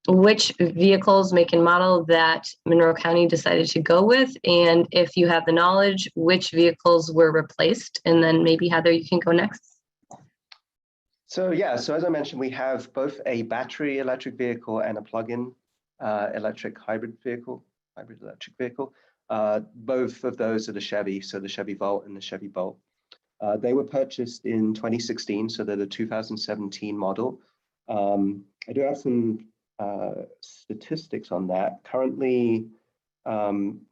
which vehicles, make and model that Monroe County decided to go with? And if you have the knowledge, which vehicles were replaced? And then maybe Heather, you can go next. So yeah, so as I mentioned, we have both a battery electric vehicle and a plug-in electric hybrid electric vehicle. Both of those are the Chevy, so the Chevy Volt and the Chevy Bolt. They were purchased in 2016, so they're the 2017 model. I do have some statistics on that. Currently, on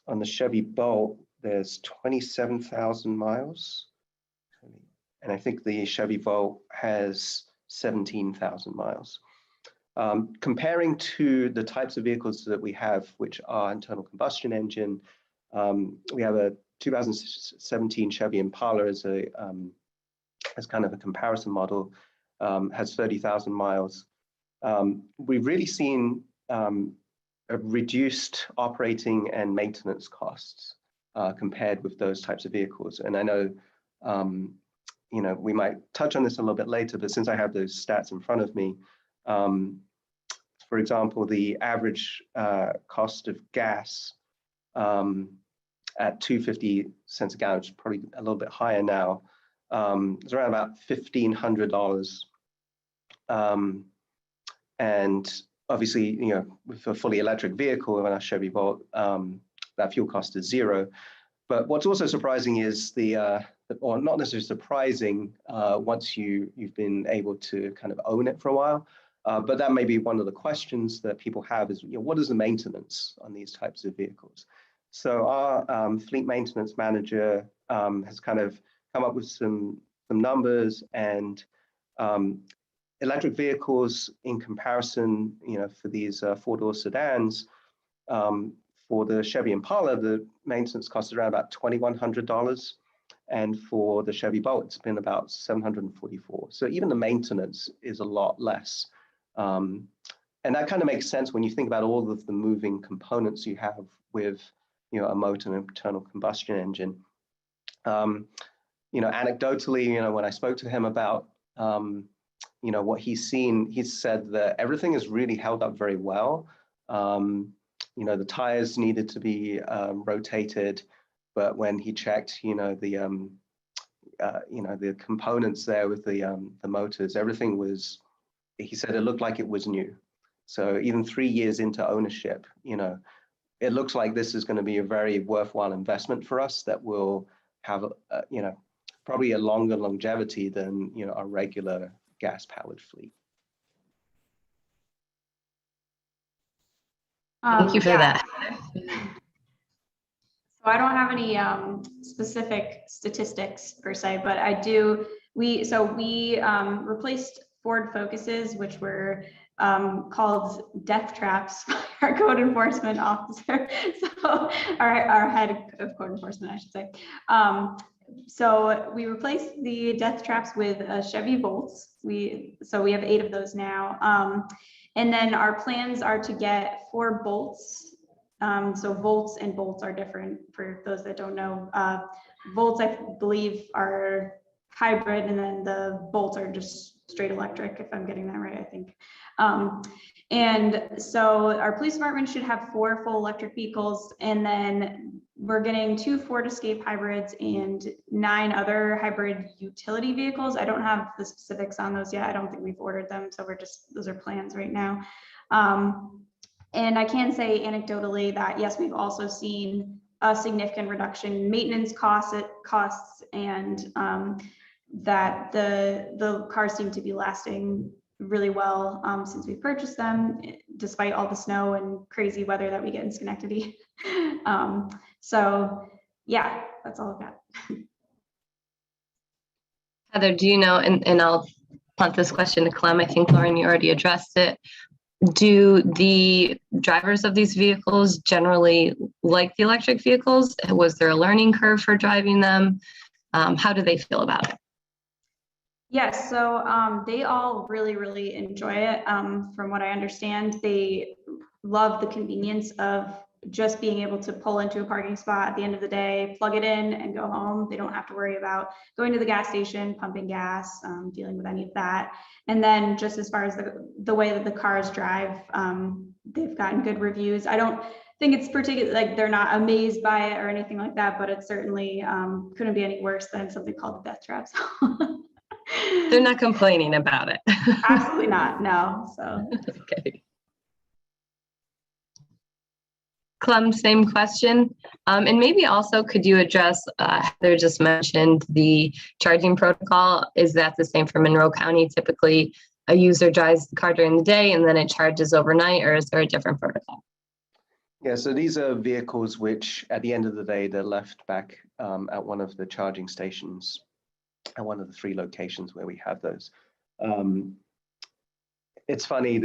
the Chevy Bolt, there's 27,000 miles. And I think the Chevy Volt has 17,000 miles. Comparing to the types of vehicles that we have, which are internal combustion engine, we have a 2017 Chevy Impala as kind of a comparison model, has 30,000 miles. We've really seen a reduced operating and maintenance costs compared with those types of vehicles. And I know, you know, we might touch on this a little bit later, but since I have those stats in front of me, for example, the average cost of gas at 250 cents a gallon, which is probably a little bit higher now, is around about $1,500. And obviously, you know, with a fully electric vehicle in our Chevy Volt, that fuel cost is zero. But what's also surprising is or not necessarily surprising once you've been able to kind of own it for a while, but that may be one of the questions that people have is, you know, what is the maintenance on these types of vehicles? So our fleet maintenance manager has kind of come up with some numbers, and electric vehicles in comparison, you know, for these four-door sedans, for the Chevy Impala, the maintenance cost is around about $2,100. And for the Chevy Bolt, it's been about $744. So even the maintenance is a lot less. And that kind of makes sense when you think about all of the moving components you have with, you know, a motor and internal combustion engine. You know, anecdotally, you know, when I spoke to him about, you know, what he's seen, he said that everything has really held up very well. You know, the tires needed to be rotated, but when he checked, you know, the components there with the motors, everything was, he said it looked like it was new. So even 3 years into ownership, you know, it looks like this is going to be a very worthwhile investment for us that will have, you know, probably a longer longevity than, you know, our regular gas-powered fleet. Thank you for that. So I don't have any specific statistics per se, but I do. We replaced Ford Focuses, which were called death traps by our code enforcement officer. So our head of code enforcement, I should say. So we replaced the death traps with Chevy Volts. So we have 8 of those now. And then our plans are to get 4 Bolts. So Volts and Bolts are different for those that don't know. Volts, I believe, are hybrid, and then the Bolts are just straight electric, if I'm getting that right, I think. And so our police department should have 4 full electric vehicles, and then we're getting 2 Ford Escape hybrids and 9 other hybrid utility vehicles. I don't have the specifics on those yet. I don't think we've ordered them, so those are plans right now. And I can say anecdotally that yes, we've also seen a significant reduction in maintenance costs, and that the cars seem to be lasting really well since we purchased them, despite all the snow and crazy weather that we get in Schenectady. So yeah, that's all I've got. Heather, do you know, and I'll punt this question to Clem, I think Lauren, you already addressed it. Do the drivers of these vehicles generally like the electric vehicles? Was there a learning curve for driving them? How do they feel about it? Yes, so they all really, really enjoy it. From what I understand, they love the convenience of just being able to pull into a parking spot at the end of the day, plug it in and go home. They don't have to worry about going to the gas station, pumping gas, dealing with any of that. And then just as far as the way that the cars drive, they've gotten good reviews. I don't think it's particularly like they're not amazed by it or anything like that, but it certainly couldn't be any worse than something called the death trap. They're not complaining about it. Absolutely not, no. So okay. Clem, same question. And maybe also could you address, Heather just mentioned the charging protocol. Is that the same for Monroe County? Typically, a user drives the car during the day and then it charges overnight, or is there a different protocol? Yeah, so these are vehicles which at the end of the day, they're left back at one of the charging stations at one of the 3 locations where we have those. It's funny,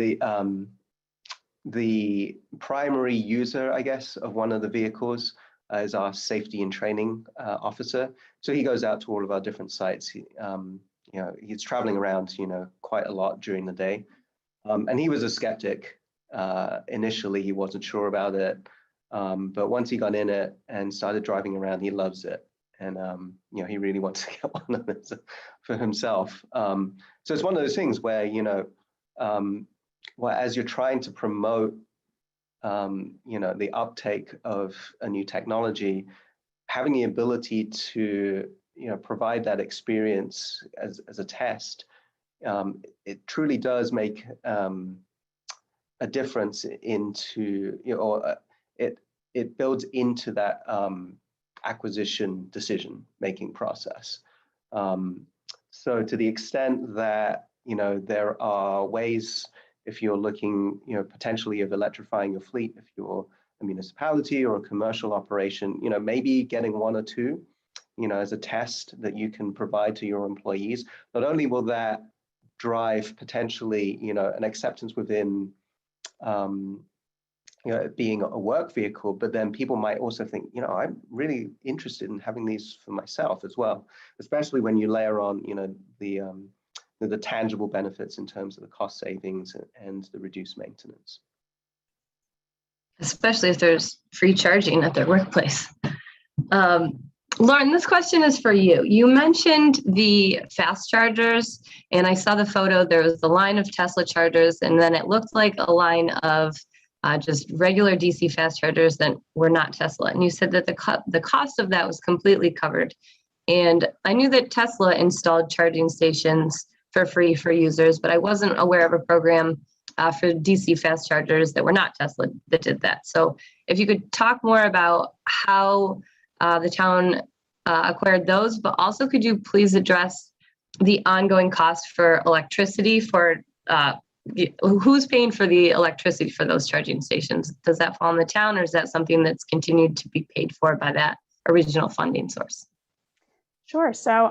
the primary user, I guess, of one of the vehicles is our safety and training officer. So he goes out to all of our different sites. You know, he's traveling around, you know, quite a lot during the day. And he was a skeptic. Initially, he wasn't sure about it. But once he got in it and started driving around, he loves it. And, you know, he really wants to get one of this for himself. So it's one of those things where, you know, well, as you're trying to promote, you know, the uptake of a new technology, having the ability to, you know, provide that experience as a test, it truly does make a difference into, you know, or it builds into that acquisition decision-making process. So to the extent that, you know, there are ways, if you're looking, you know, potentially of electrifying your fleet, if you're a municipality or a commercial operation, you know, maybe getting 1 or 2, you know, as a test that you can provide to your employees, not only will that drive potentially, you know, an acceptance within, you know, being a work vehicle, but then people might also think, you know, I'm really interested in having these for myself as well, especially when you layer on, you know, the tangible benefits in terms of the cost savings and the reduced maintenance. Especially if there's free charging at their workplace. Lauren, this question is for you. You mentioned the fast chargers, and I saw the photo. There was the line of Tesla chargers, and then it looked like a line of just regular DC fast chargers that were not Tesla. And you said that the cost of that was completely covered. And I knew that Tesla installed charging stations for free for users, but I wasn't aware of a program for DC fast chargers that were not Tesla that did that. So if you could talk more about how the town acquired those, but also could you please address the ongoing cost for electricity for who's paying for the electricity for those charging stations? Does that fall on the town, or is that something that's continued to be paid for by that original funding source? Sure. So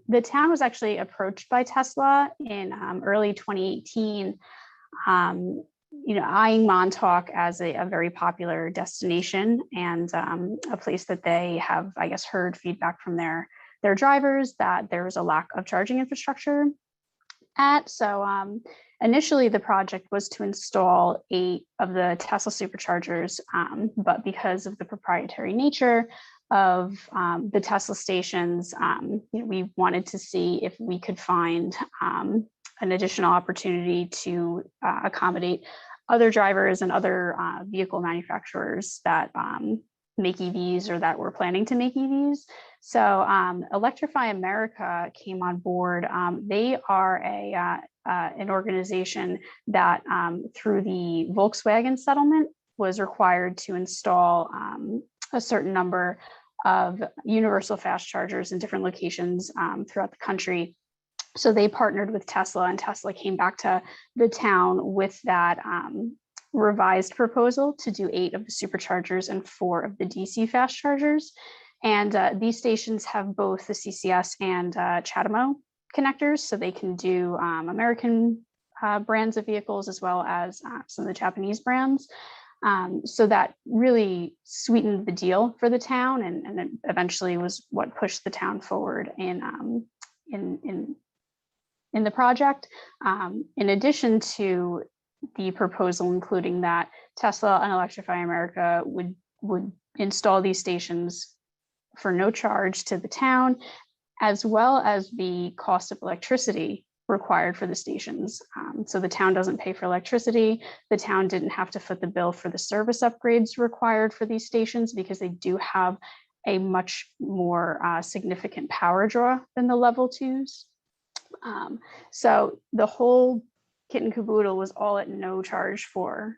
the town was actually approached by Tesla in early 2018, you know, eyeing Montauk as a very popular destination and a place that they have, I guess, heard feedback from their drivers that there was a lack of charging infrastructure at. So initially, the project was to install 8 of the Tesla superchargers, but because of the proprietary nature of the Tesla stations, you know, we wanted to see if we could find an additional opportunity to accommodate other drivers and other vehicle manufacturers that make EVs or that were planning to make EVs. So Electrify America came on board. They are an organization that through the Volkswagen settlement was required to install a certain number of universal fast chargers in different locations throughout the country. So they partnered with Tesla, and Tesla came back to the town with that revised proposal to do 8 of the superchargers and 4 of the DC fast chargers. And these stations have both the CCS and CHAdeMO connectors, so they can do American brands of vehicles as well as some of the Japanese brands. So that really sweetened the deal for the town, and it eventually was what pushed the town forward in the project. In addition to the proposal, including that Tesla and Electrify America would install these stations for no charge to the town, as well as the cost of electricity required for the stations. So the town doesn't pay for electricity. The town didn't have to foot the bill for the service upgrades required for these stations because they do have a much more significant power draw than the level 2s. So the whole kit and caboodle was all at no charge for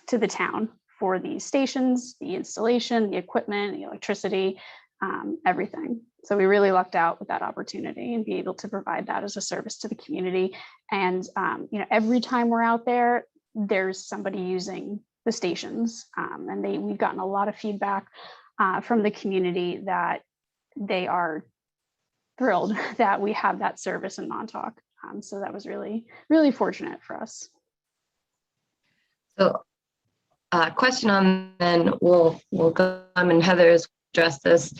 to the town for the stations, the installation, the equipment, the electricity, everything. So we really lucked out with that opportunity and be able to provide that as a service to the community. And every time we're out there, there's somebody using the stations, and we've gotten a lot of feedback from the community that they are thrilled that we have that service in Montauk. So that was really, really fortunate for us. So question on, then we'll go on, and Heather has addressed this.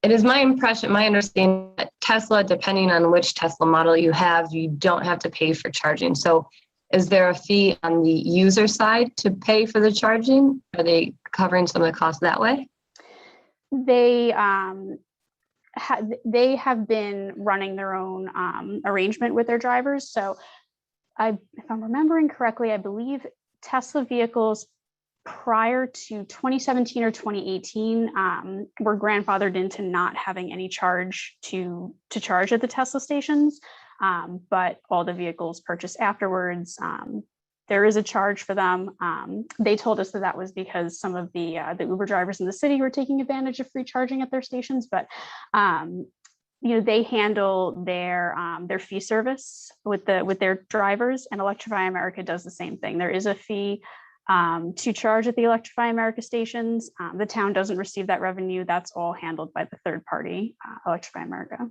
It is my impression, my understanding that Tesla, depending on which Tesla model you have, you don't have to pay for charging. So is there a fee on the user side to pay for the charging? Are they covering some of the costs that way? They have been running their own arrangement with their drivers. So if I'm remembering correctly, I believe Tesla vehicles prior to 2017 or 2018 were grandfathered into not having any charge to charge at the Tesla stations. But all the vehicles purchased afterwards, there is a charge for them. They told us that was because some of the Uber drivers in the city were taking advantage of free charging at their stations, but they handle their fee service with their drivers, and Electrify America does the same thing. There is a fee to charge at the Electrify America stations. The town doesn't receive that revenue. That's all handled by the third party, Electrify America.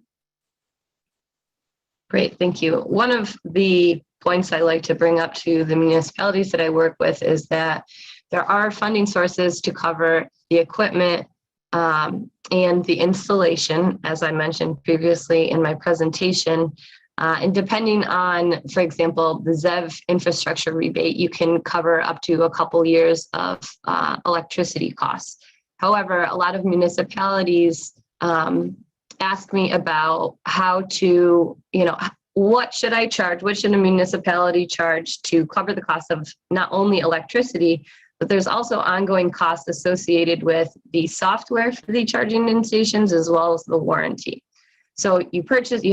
Great, thank you. One of the points I like to bring up to the municipalities that I work with is that there are funding sources to cover the equipment and the installation, as I mentioned previously in my presentation. And depending on, for example, the ZEV infrastructure rebate, you can cover up to a couple years of electricity costs. However, a lot of municipalities ask me about how to, what should I charge? What should a municipality charge to cover the cost of not only electricity, but there's also ongoing costs associated with the software for the charging stations as well as the warranty. So you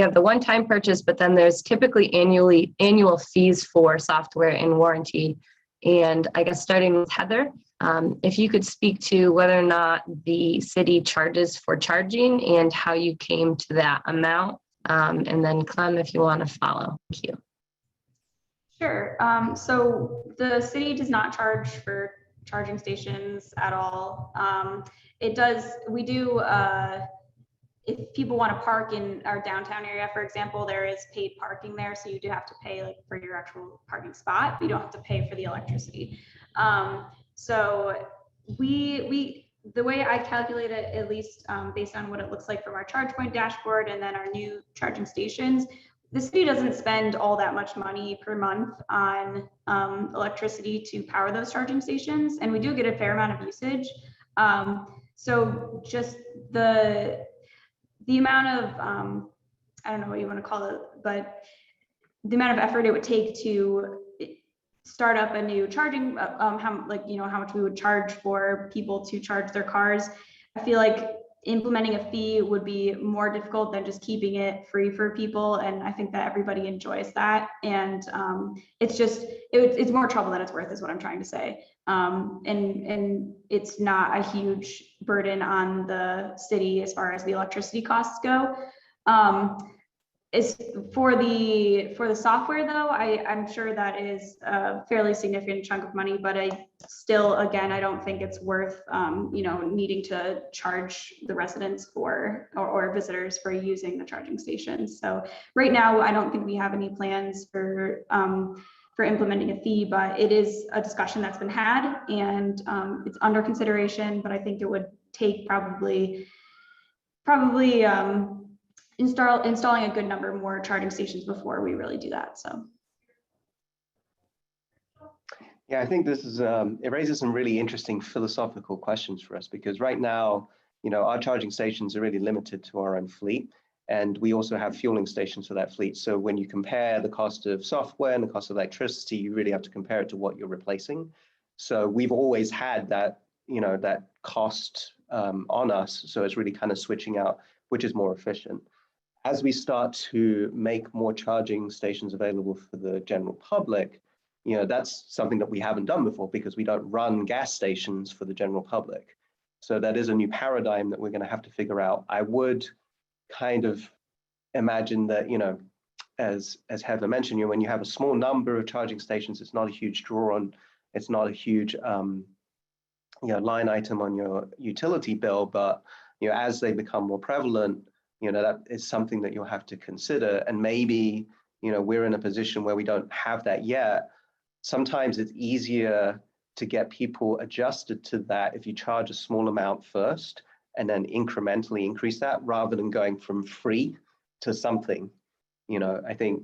have the one-time purchase, but then there's typically annual fees for software and warranty. And I guess starting with Heather, if you could speak to whether or not the city charges for charging and how you came to that amount. And then Clem, if you want to follow. Thank you. Sure. So the city does not charge for charging stations at all. We do, if people want to park in our downtown area, for example, there is paid parking there. So you do have to pay for your actual parking spot, but you don't have to pay for the electricity. So the way I calculate it, at least based on what it looks like from our charge point dashboard and then our new charging stations, the city doesn't spend all that much money per month on electricity to power those charging stations. And we do get a fair amount of usage. So just the amount of, I don't know what you want to call it, but the amount of effort it would take to start up a new charging, how much we would charge for people to charge their cars. I feel like implementing a fee would be more difficult than just keeping it free for people. And I think that everybody enjoys that. And it's more trouble than it's worth is what I'm trying to say. And it's not a huge burden on the city as far as the electricity costs go. Is for the software though, I'm sure that is a fairly significant chunk of money, but I still, again, I don't think it's worth needing to charge the residents for or visitors for using the charging stations. So right now, I don't think we have any plans for implementing a fee, but it is a discussion that's been had, and it's under consideration. But I think it would take probably installing a good number more charging stations before we really do that. So yeah, I think this is it raises some really interesting philosophical questions for us, because right now, our charging stations are really limited to our own fleet, and we also have fueling stations for that fleet. So when you compare the cost of software and the cost of electricity, you really have to compare it to what you're replacing. So we've always had that that cost on us. So it's really kind of switching out which is more efficient. As we start to make more charging stations available for the general public, that's something that we haven't done before, because we don't run gas stations for the general public. So that is a new paradigm that we're going to have to figure out. I would kind of imagine that, as Heather mentioned, when you have a small number of charging stations, it's not a huge draw on, it's not a huge line item on your utility bill, but as they become more prevalent, that is something that you'll have to consider. And maybe, we're in a position where we don't have that yet. Sometimes it's easier to get people adjusted to that if you charge a small amount first and then incrementally increase that, rather than going from free to something. I think,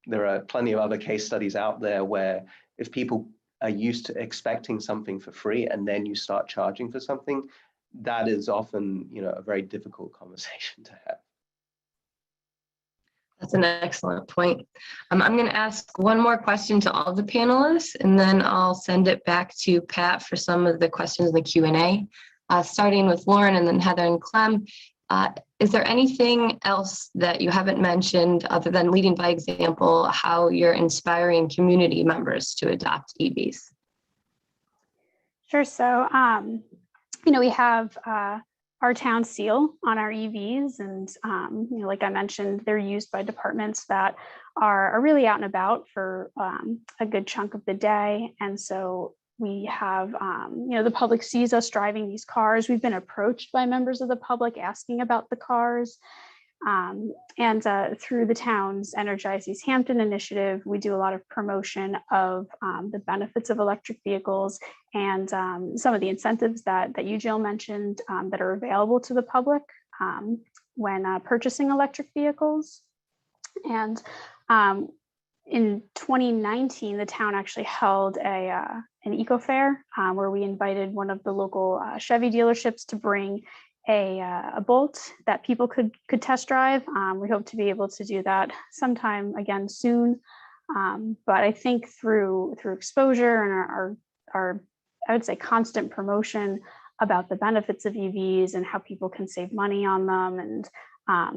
there are plenty of other case studies out there where if people are used to expecting something for free and then you start charging for something, that is often, a very difficult conversation to have. That's an excellent point. I'm going to ask one more question to all the panelists, and then I'll send it back to Pat for some of the questions in the Q&A, starting with Lauren and then Heather and Clem. Is there anything else that you haven't mentioned other than leading by example, how you're inspiring community members to adopt EVs? Sure. So, we have our town seal on our EVs, and like I mentioned, they're used by departments that are really out and about for a good chunk of the day. And so we have, the public sees us driving these cars. We've been approached by members of the public asking about the cars. And through the town's Energize Easthampton initiative, we do a lot of promotion of the benefits of electric vehicles and some of the incentives that you, Jill, mentioned that are available to the public when purchasing electric vehicles. And in 2019, the town actually held an eco fair where we invited one of the local Chevy dealerships to bring a Bolt that people could test drive. We hope to be able to do that sometime again soon. But I think through exposure and our I would say constant promotion about the benefits of EVs and how people can save money on them and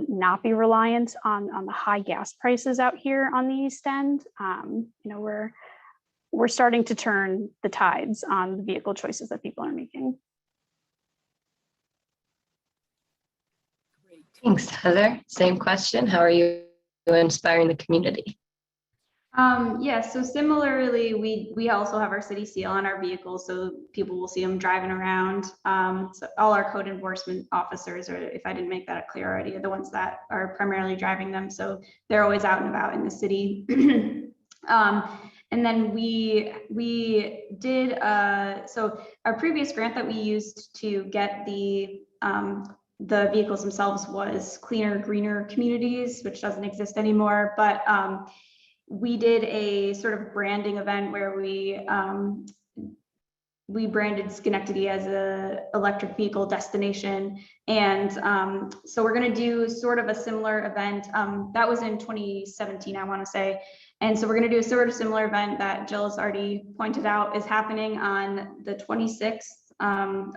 not be reliant on the high gas prices out here on the East End. We're starting to turn the tides on the vehicle choices that people are making. Thanks, Heather. Same question. How are you inspiring the community? Yeah, so similarly, we also have our city seal on our vehicles, so people will see them driving around. So all our code enforcement officers, or if I didn't make that clear already, are the ones that are primarily driving them. So they're always out and about in the city. And then we did, so our previous grant that we used to get the vehicles themselves was Cleaner, Greener Communities, which doesn't exist anymore. But we did a sort of branding event where we branded Schenectady as a electric vehicle destination. And so we're going to do sort of a similar event. That was in 2017, I want to say. And so we're going to do a sort of similar event that Jill has already pointed out is happening on the 26th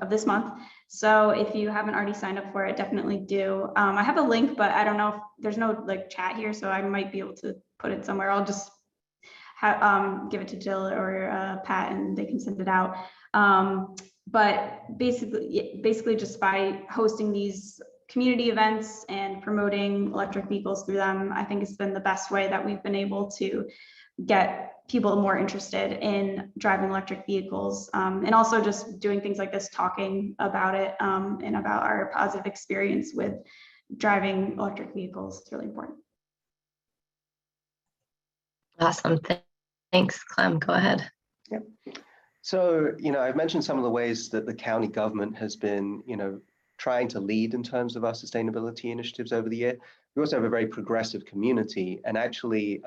of this month. So if you haven't already signed up for it, definitely do. I have a link, but I don't know if there's no like chat here, so I might be able to put it somewhere. I'll just give it to Jill or Pat and they can send it out. But basically just by hosting these community events and promoting electric vehicles through them, I think it's been the best way that we've been able to get people more interested in driving electric vehicles, and also just doing things like this, talking about it and about our positive experience with driving electric vehicles. It's really important. Awesome. Thanks, Clem. Go ahead. Yep. So, I've mentioned some of the ways that the county government has been, trying to lead in terms of our sustainability initiatives over the year. We also have a very progressive community, and actually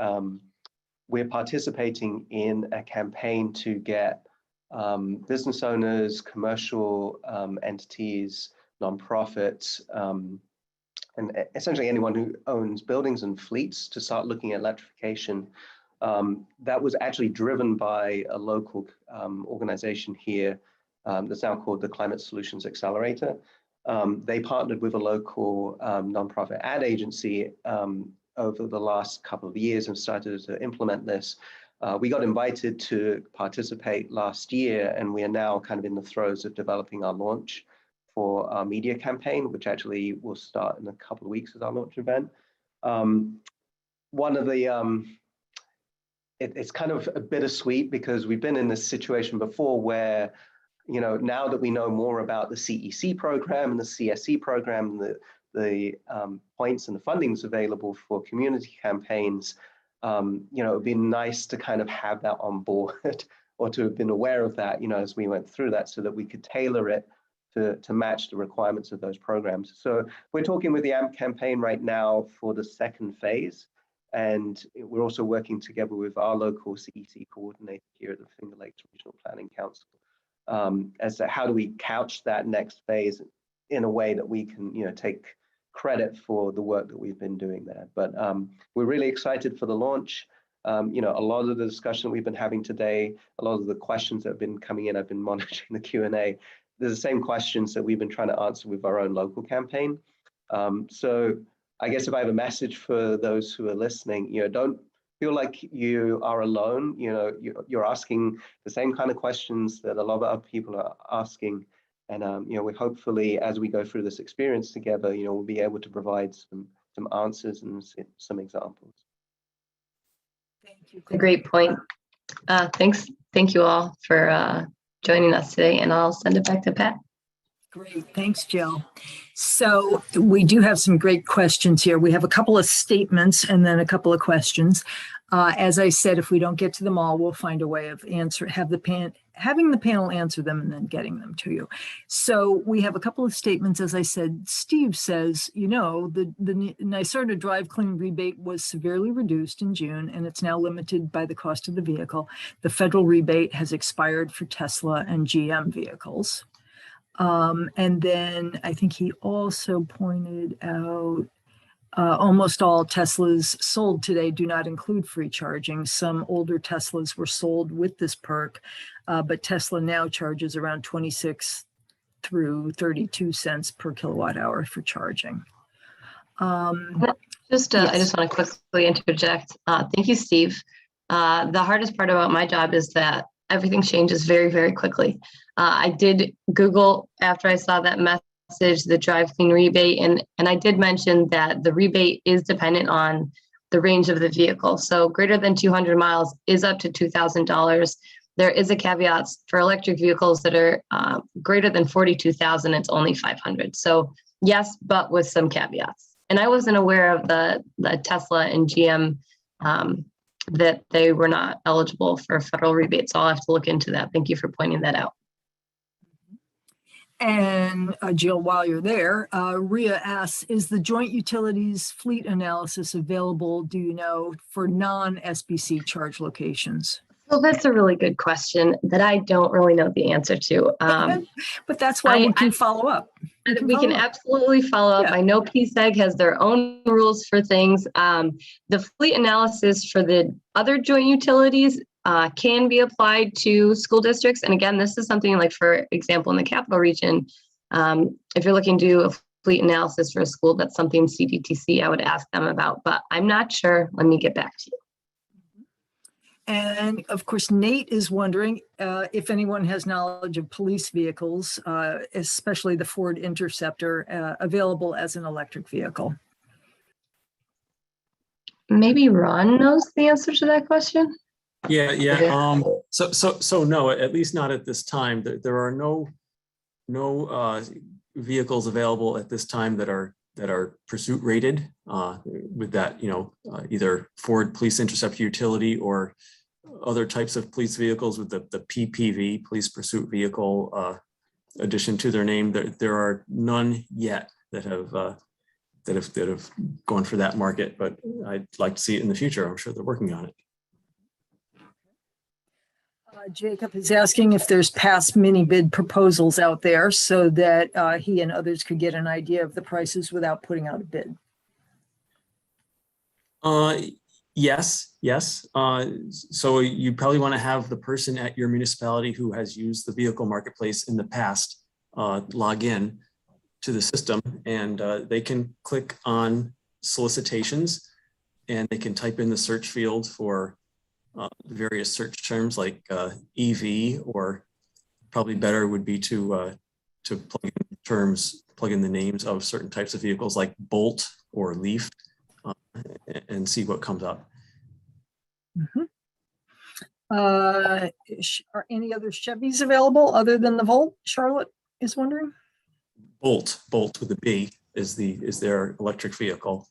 we're participating in a campaign to get business owners, commercial entities, nonprofits, and essentially anyone who owns buildings and fleets to start looking at electrification. That was actually driven by a local organization here that's now called the Climate Solutions Accelerator. They partnered with a local nonprofit ad agency over the last couple of years and started to implement this. We got invited to participate last year, and we are now kind of in the throes of developing our launch for our media campaign, which actually will start in a couple of weeks as our launch event. One of the it's kind of a bittersweet because we've been in this situation before where, now that we know more about the CEC program and the CSC program, the points and the fundings available for community campaigns, it would be nice to kind of have that on board or to have been aware of that, as we went through that so that we could tailor it to match the requirements of those programs. So we're talking with the AMP campaign right now for the second phase. And we're also working together with our local CEC coordinator here at the Finger Lakes Regional Planning Council as to how do we couch that next phase in a way that we can, take credit for the work that we've been doing there. But we're really excited for the launch. A lot of the discussion we've been having today, a lot of the questions that have been coming in, I've been monitoring the Q&A. They're the same questions that we've been trying to answer with our own local campaign. So I guess if I have a message for those who are listening, don't feel like you are alone. You're asking the same kind of questions that a lot of other people are asking. And, we hopefully, as we go through this experience together, we'll be able to provide some answers and some examples. Thank you. A great point. Thanks. Thank you all for joining us today, and I'll send it back to Pat. Great. Thanks, Jill. So we do have some great questions here. We have a couple of statements and then a couple of questions. As I said, if we don't get to them all, we'll find a way of having the panel answer them and then getting them to you. So we have a couple of statements. As I said, Steve says, the NYSERDA Drive Clean rebate was severely reduced in June, and it's now limited by the cost of the vehicle. The federal rebate has expired for Tesla and GM vehicles. And then I think he also pointed out almost all Teslas sold today do not include free charging. Some older Teslas were sold with this perk, but Tesla now charges around 26 through 32 cents per kilowatt hour for charging. I just Yes. want to quickly interject. Thank you, Steve. The hardest part about my job is that everything changes very, very quickly. I did Google after I saw that message, the Drive Clean rebate, and I did mention that the rebate is dependent on the range of the vehicle. So greater than 200 miles is up to $2,000. There is a caveat for electric vehicles that are greater than 42,000, it's only 500. So yes, but with some caveats. And I wasn't aware of the Tesla and GM that they were not eligible for federal rebates. So I'll have to look into that. Thank you for pointing that out. And Jill, while you're there, Ria asks, is the joint utilities fleet analysis available, do you know, for non-SBC charge locations? Well, that's a really good question that I don't really know the answer to. But that's why we can follow up. We can absolutely follow up. Yeah. I know PSEG has their own rules for things. The fleet analysis for the other joint utilities can be applied to school districts. And again, this is something like, for example, in the capital region, if you're looking to do a fleet analysis for a school, that's something CDTC I would ask them about, but I'm not sure. Let me get back to you. And of course, Nate is wondering if anyone has knowledge of police vehicles, especially the Ford Interceptor, available as an electric vehicle. Maybe Ron knows the answer to that question. Yeah. So no, at least not at this time. There are no vehicles available at this time that are pursuit rated with that, either Ford Police Interceptor Utility or other types of police vehicles with the PPV, Police Pursuit Vehicle addition to their name. There are none yet that have gone for that market, but I'd like to see it in the future. I'm sure they're working on it. Jacob is asking if there's past mini bid proposals out there so that he and others could get an idea of the prices without putting out a bid. Yes. So you probably want to have the person at your municipality who has used the vehicle marketplace in the past log in to the system, and they can click on solicitations and they can type in the search field for various search terms like EV, or probably better would be to plug in the names of certain types of vehicles like Bolt or Leaf, and see what comes up. Mm-hmm. Are any other Chevys available other than the Volt? Charlotte is wondering. Bolt with a B is their electric vehicle.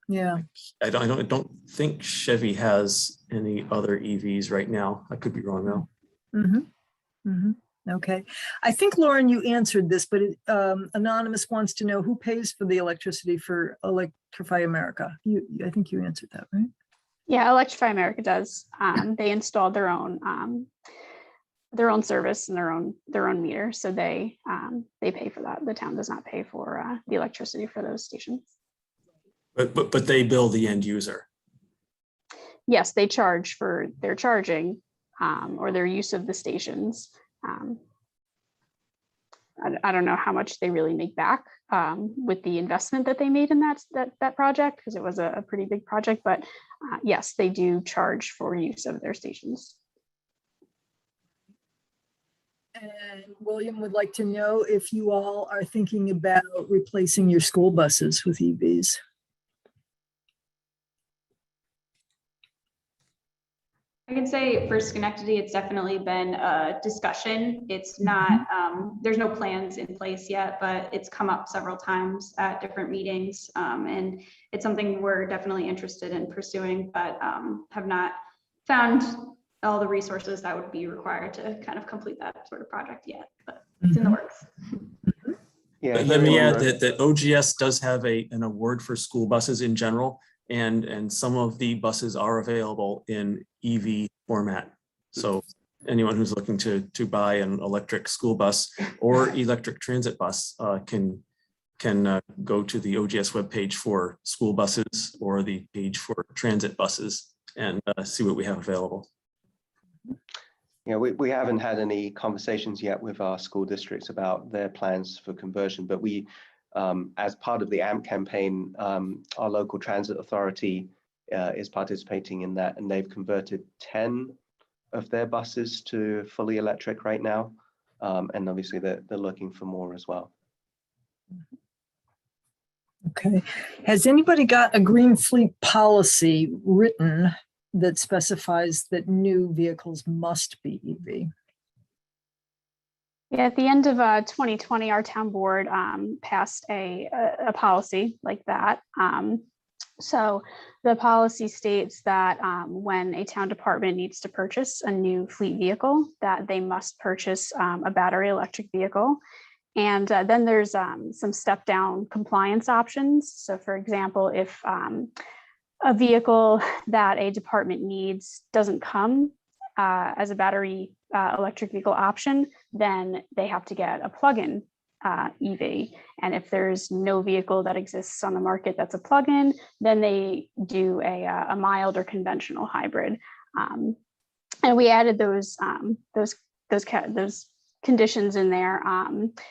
Yeah. I don't think Chevy has any other EVs right now. I could be wrong though. Mm-hmm. Mm-hmm. Okay. I think, Lauren, you answered this, but Anonymous wants to know who pays for the electricity for Electrify America. I think you answered that, right? Yeah, Electrify America does. They installed their own service and their own meter, so they pay for that. The town does not pay for the electricity for those stations. But they bill the end user. Yes, they charge for their charging or their use of the stations. I don't know how much they really make back with the investment that they made in that project, because it was a pretty big project, but yes, they do charge for use of their stations. And William would like to know if you all are thinking about replacing your school buses with EVs. I can say for Schenectady, it's definitely been a discussion. It's not, there's no plans in place yet, but it's come up several times at different meetings. And it's something we're definitely interested in pursuing, but have not found all the resources that would be required to kind of complete that sort of project yet, but it's in the works. Yeah. Let me add that OGS does have an award for school buses in general. And some of the buses are available in EV format. So anyone who's looking to buy an electric school bus or electric transit bus can go to the OGS webpage for school buses or the page for transit buses and see what we have available. Yeah, we haven't had any conversations yet with our school districts about their plans for conversion, but we, as part of the AMP campaign, our local transit authority is participating in that, and they've converted 10 of their buses to fully electric right now. And obviously they're looking for more as well. Okay. Has anybody got a green fleet policy written that specifies that new vehicles must be EV? Yeah, at the end of 2020, our town board passed a policy like that. So the policy states that when a town department needs to purchase a new fleet vehicle, that they must purchase a battery electric vehicle. And then there's some step down compliance options. So for example, if a vehicle that a department needs doesn't come as a battery electric vehicle option, then they have to get a plug-in EV. And if there's no vehicle that exists on the market that's a plug-in, then they do a mild or conventional hybrid. And we added those conditions in there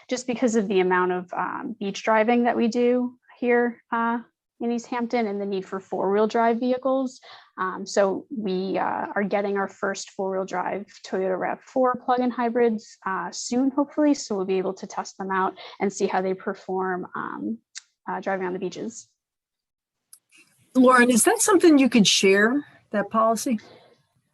just because of the amount of beach driving that we do here in Easthampton and the need for four-wheel drive vehicles. So we are getting our first four-wheel drive Toyota RAV4 plug-in hybrids soon, hopefully. So we'll be able to test them out and see how they perform driving on the beaches. Lauren, is that something you could share, that policy?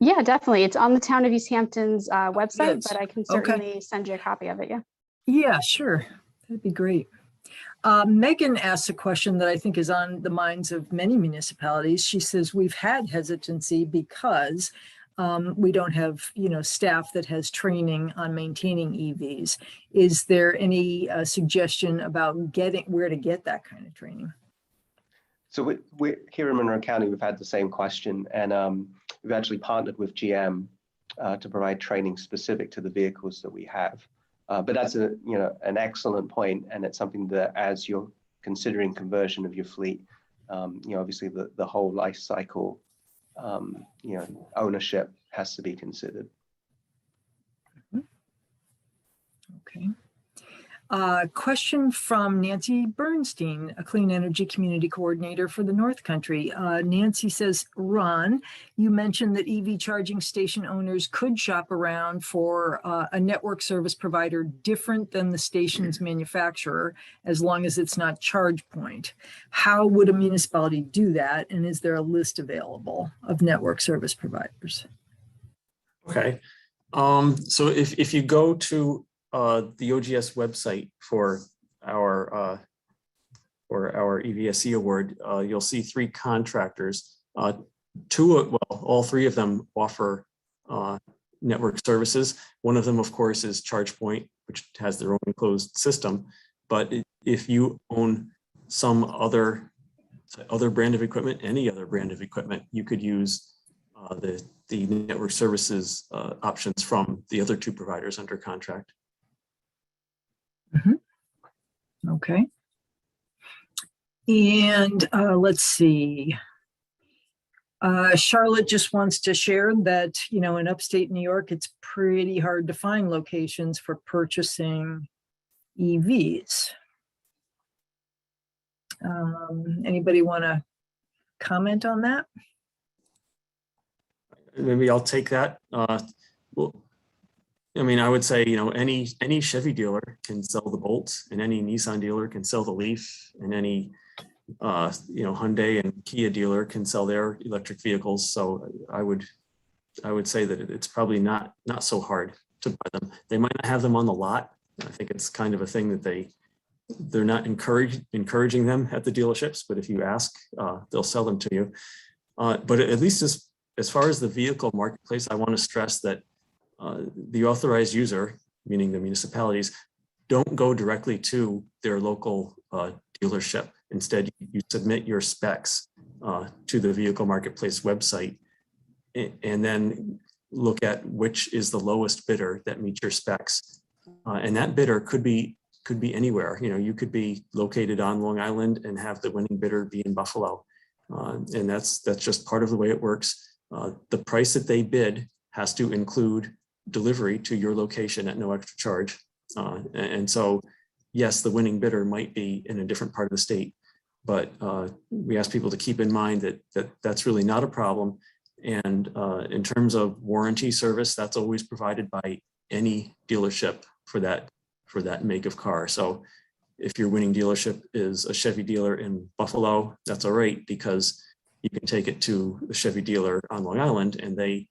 Yeah, definitely. It's on the town of Easthampton's website, Yes. but I can certainly send you a copy of it. Yeah. Yeah, sure. That'd be great. Megan asks a question that I think is on the minds of many municipalities. She says, we've had hesitancy because we don't have, staff that has training on maintaining EVs. Is there any suggestion about where to get that kind of training? So we here in Monroe County, we've had the same question, and we've actually partnered with GM to provide training specific to the vehicles that we have. But that's an excellent point, and it's something that as you're considering conversion of your fleet, obviously the whole life cycle, ownership has to be considered. Okay. Question from Nancy Bernstein, a clean energy community coordinator for the North Country. Nancy says, Ron, you mentioned that EV charging station owners could shop around for a network service provider different than the station's manufacturer, as long as it's not ChargePoint. How would a municipality do that? And is there a list available of network service providers? Okay. So if you go to the OGS website for our EVSE award, you'll see 3 contractors. All 3 of them offer network services. One of them, of course, is ChargePoint, which has their own closed system. But if you own some other brand of equipment, any other brand of equipment, you could use the network services options from the other 2 providers under contract. Mm-hmm. Okay. And let's see. Charlotte just wants to share that, in upstate New York, it's pretty hard to find locations for purchasing EVs. Anybody want to comment on that? Maybe I'll take that. Well, I would say, any Chevy dealer can sell the Bolt, and any Nissan dealer can sell the Leaf, and any, Hyundai and Kia dealer can sell their electric vehicles. So I would say that it's probably not so hard to buy them. They might not have them on the lot. I think it's kind of a thing that they're not encouraging them at the dealerships, but if you ask, they'll sell them to you. But at least as far as the vehicle marketplace, I want to stress that the authorized user, meaning the municipalities, don't go directly to their local dealership. Instead, you submit your specs to the vehicle marketplace website, and then look at which is the lowest bidder that meets your specs. And that bidder could be anywhere. You could be located on Long Island and have the winning bidder be in Buffalo. And that's just part of the way it works. The price that they bid has to include delivery to your location at no extra charge. And so, yes, the winning bidder might be in a different part of the state, but we ask people to keep in mind that that's really not a problem. And in terms of warranty service, that's always provided by any dealership for that make of car. So if your winning dealership is a Chevy dealer in Buffalo, that's all right, because you can take it to the Chevy dealer on Long Island, and they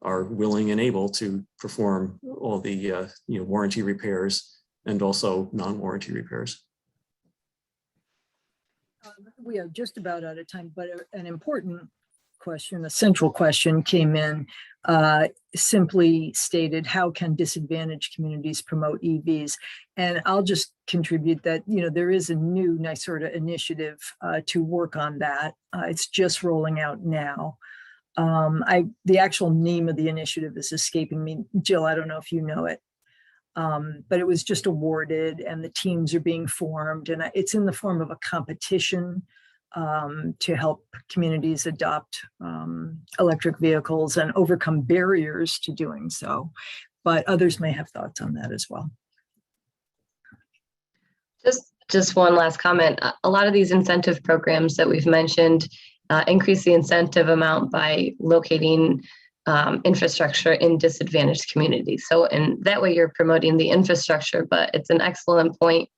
are willing and able to perform all the warranty repairs and also non-warranty repairs. We are just about out of time, but an important question, a central question came in, simply stated, how can disadvantaged communities promote EVs? And I'll just contribute that, there is a new NYSERDA initiative to work on that. It's just rolling out now. The actual name of the initiative is escaping me. Jill, I don't know if you know it, but it was just awarded and the teams are being formed, and it's in the form of a competition to help communities adopt electric vehicles and overcome barriers to doing so. But others may have thoughts on that as well. Just just one last comment. A lot of these incentive programs that we've mentioned increase the incentive amount by locating infrastructure in disadvantaged communities. So in that way, you're promoting the infrastructure, but it's an excellent point.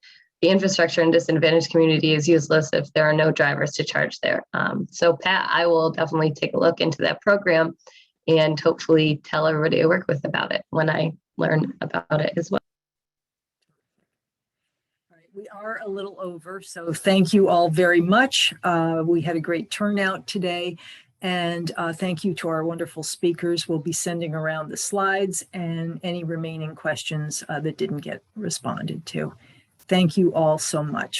The infrastructure in disadvantaged community is useless if there are no drivers to charge there. So Pat, I will definitely take a look into that program and hopefully tell everybody I work with about it when I learn about it as well. All right, we are a little over, so thank you all very much. We had a great turnout today, and thank you to our wonderful speakers. We'll be sending around the slides and any remaining questions that didn't get responded to. Thank you all so much.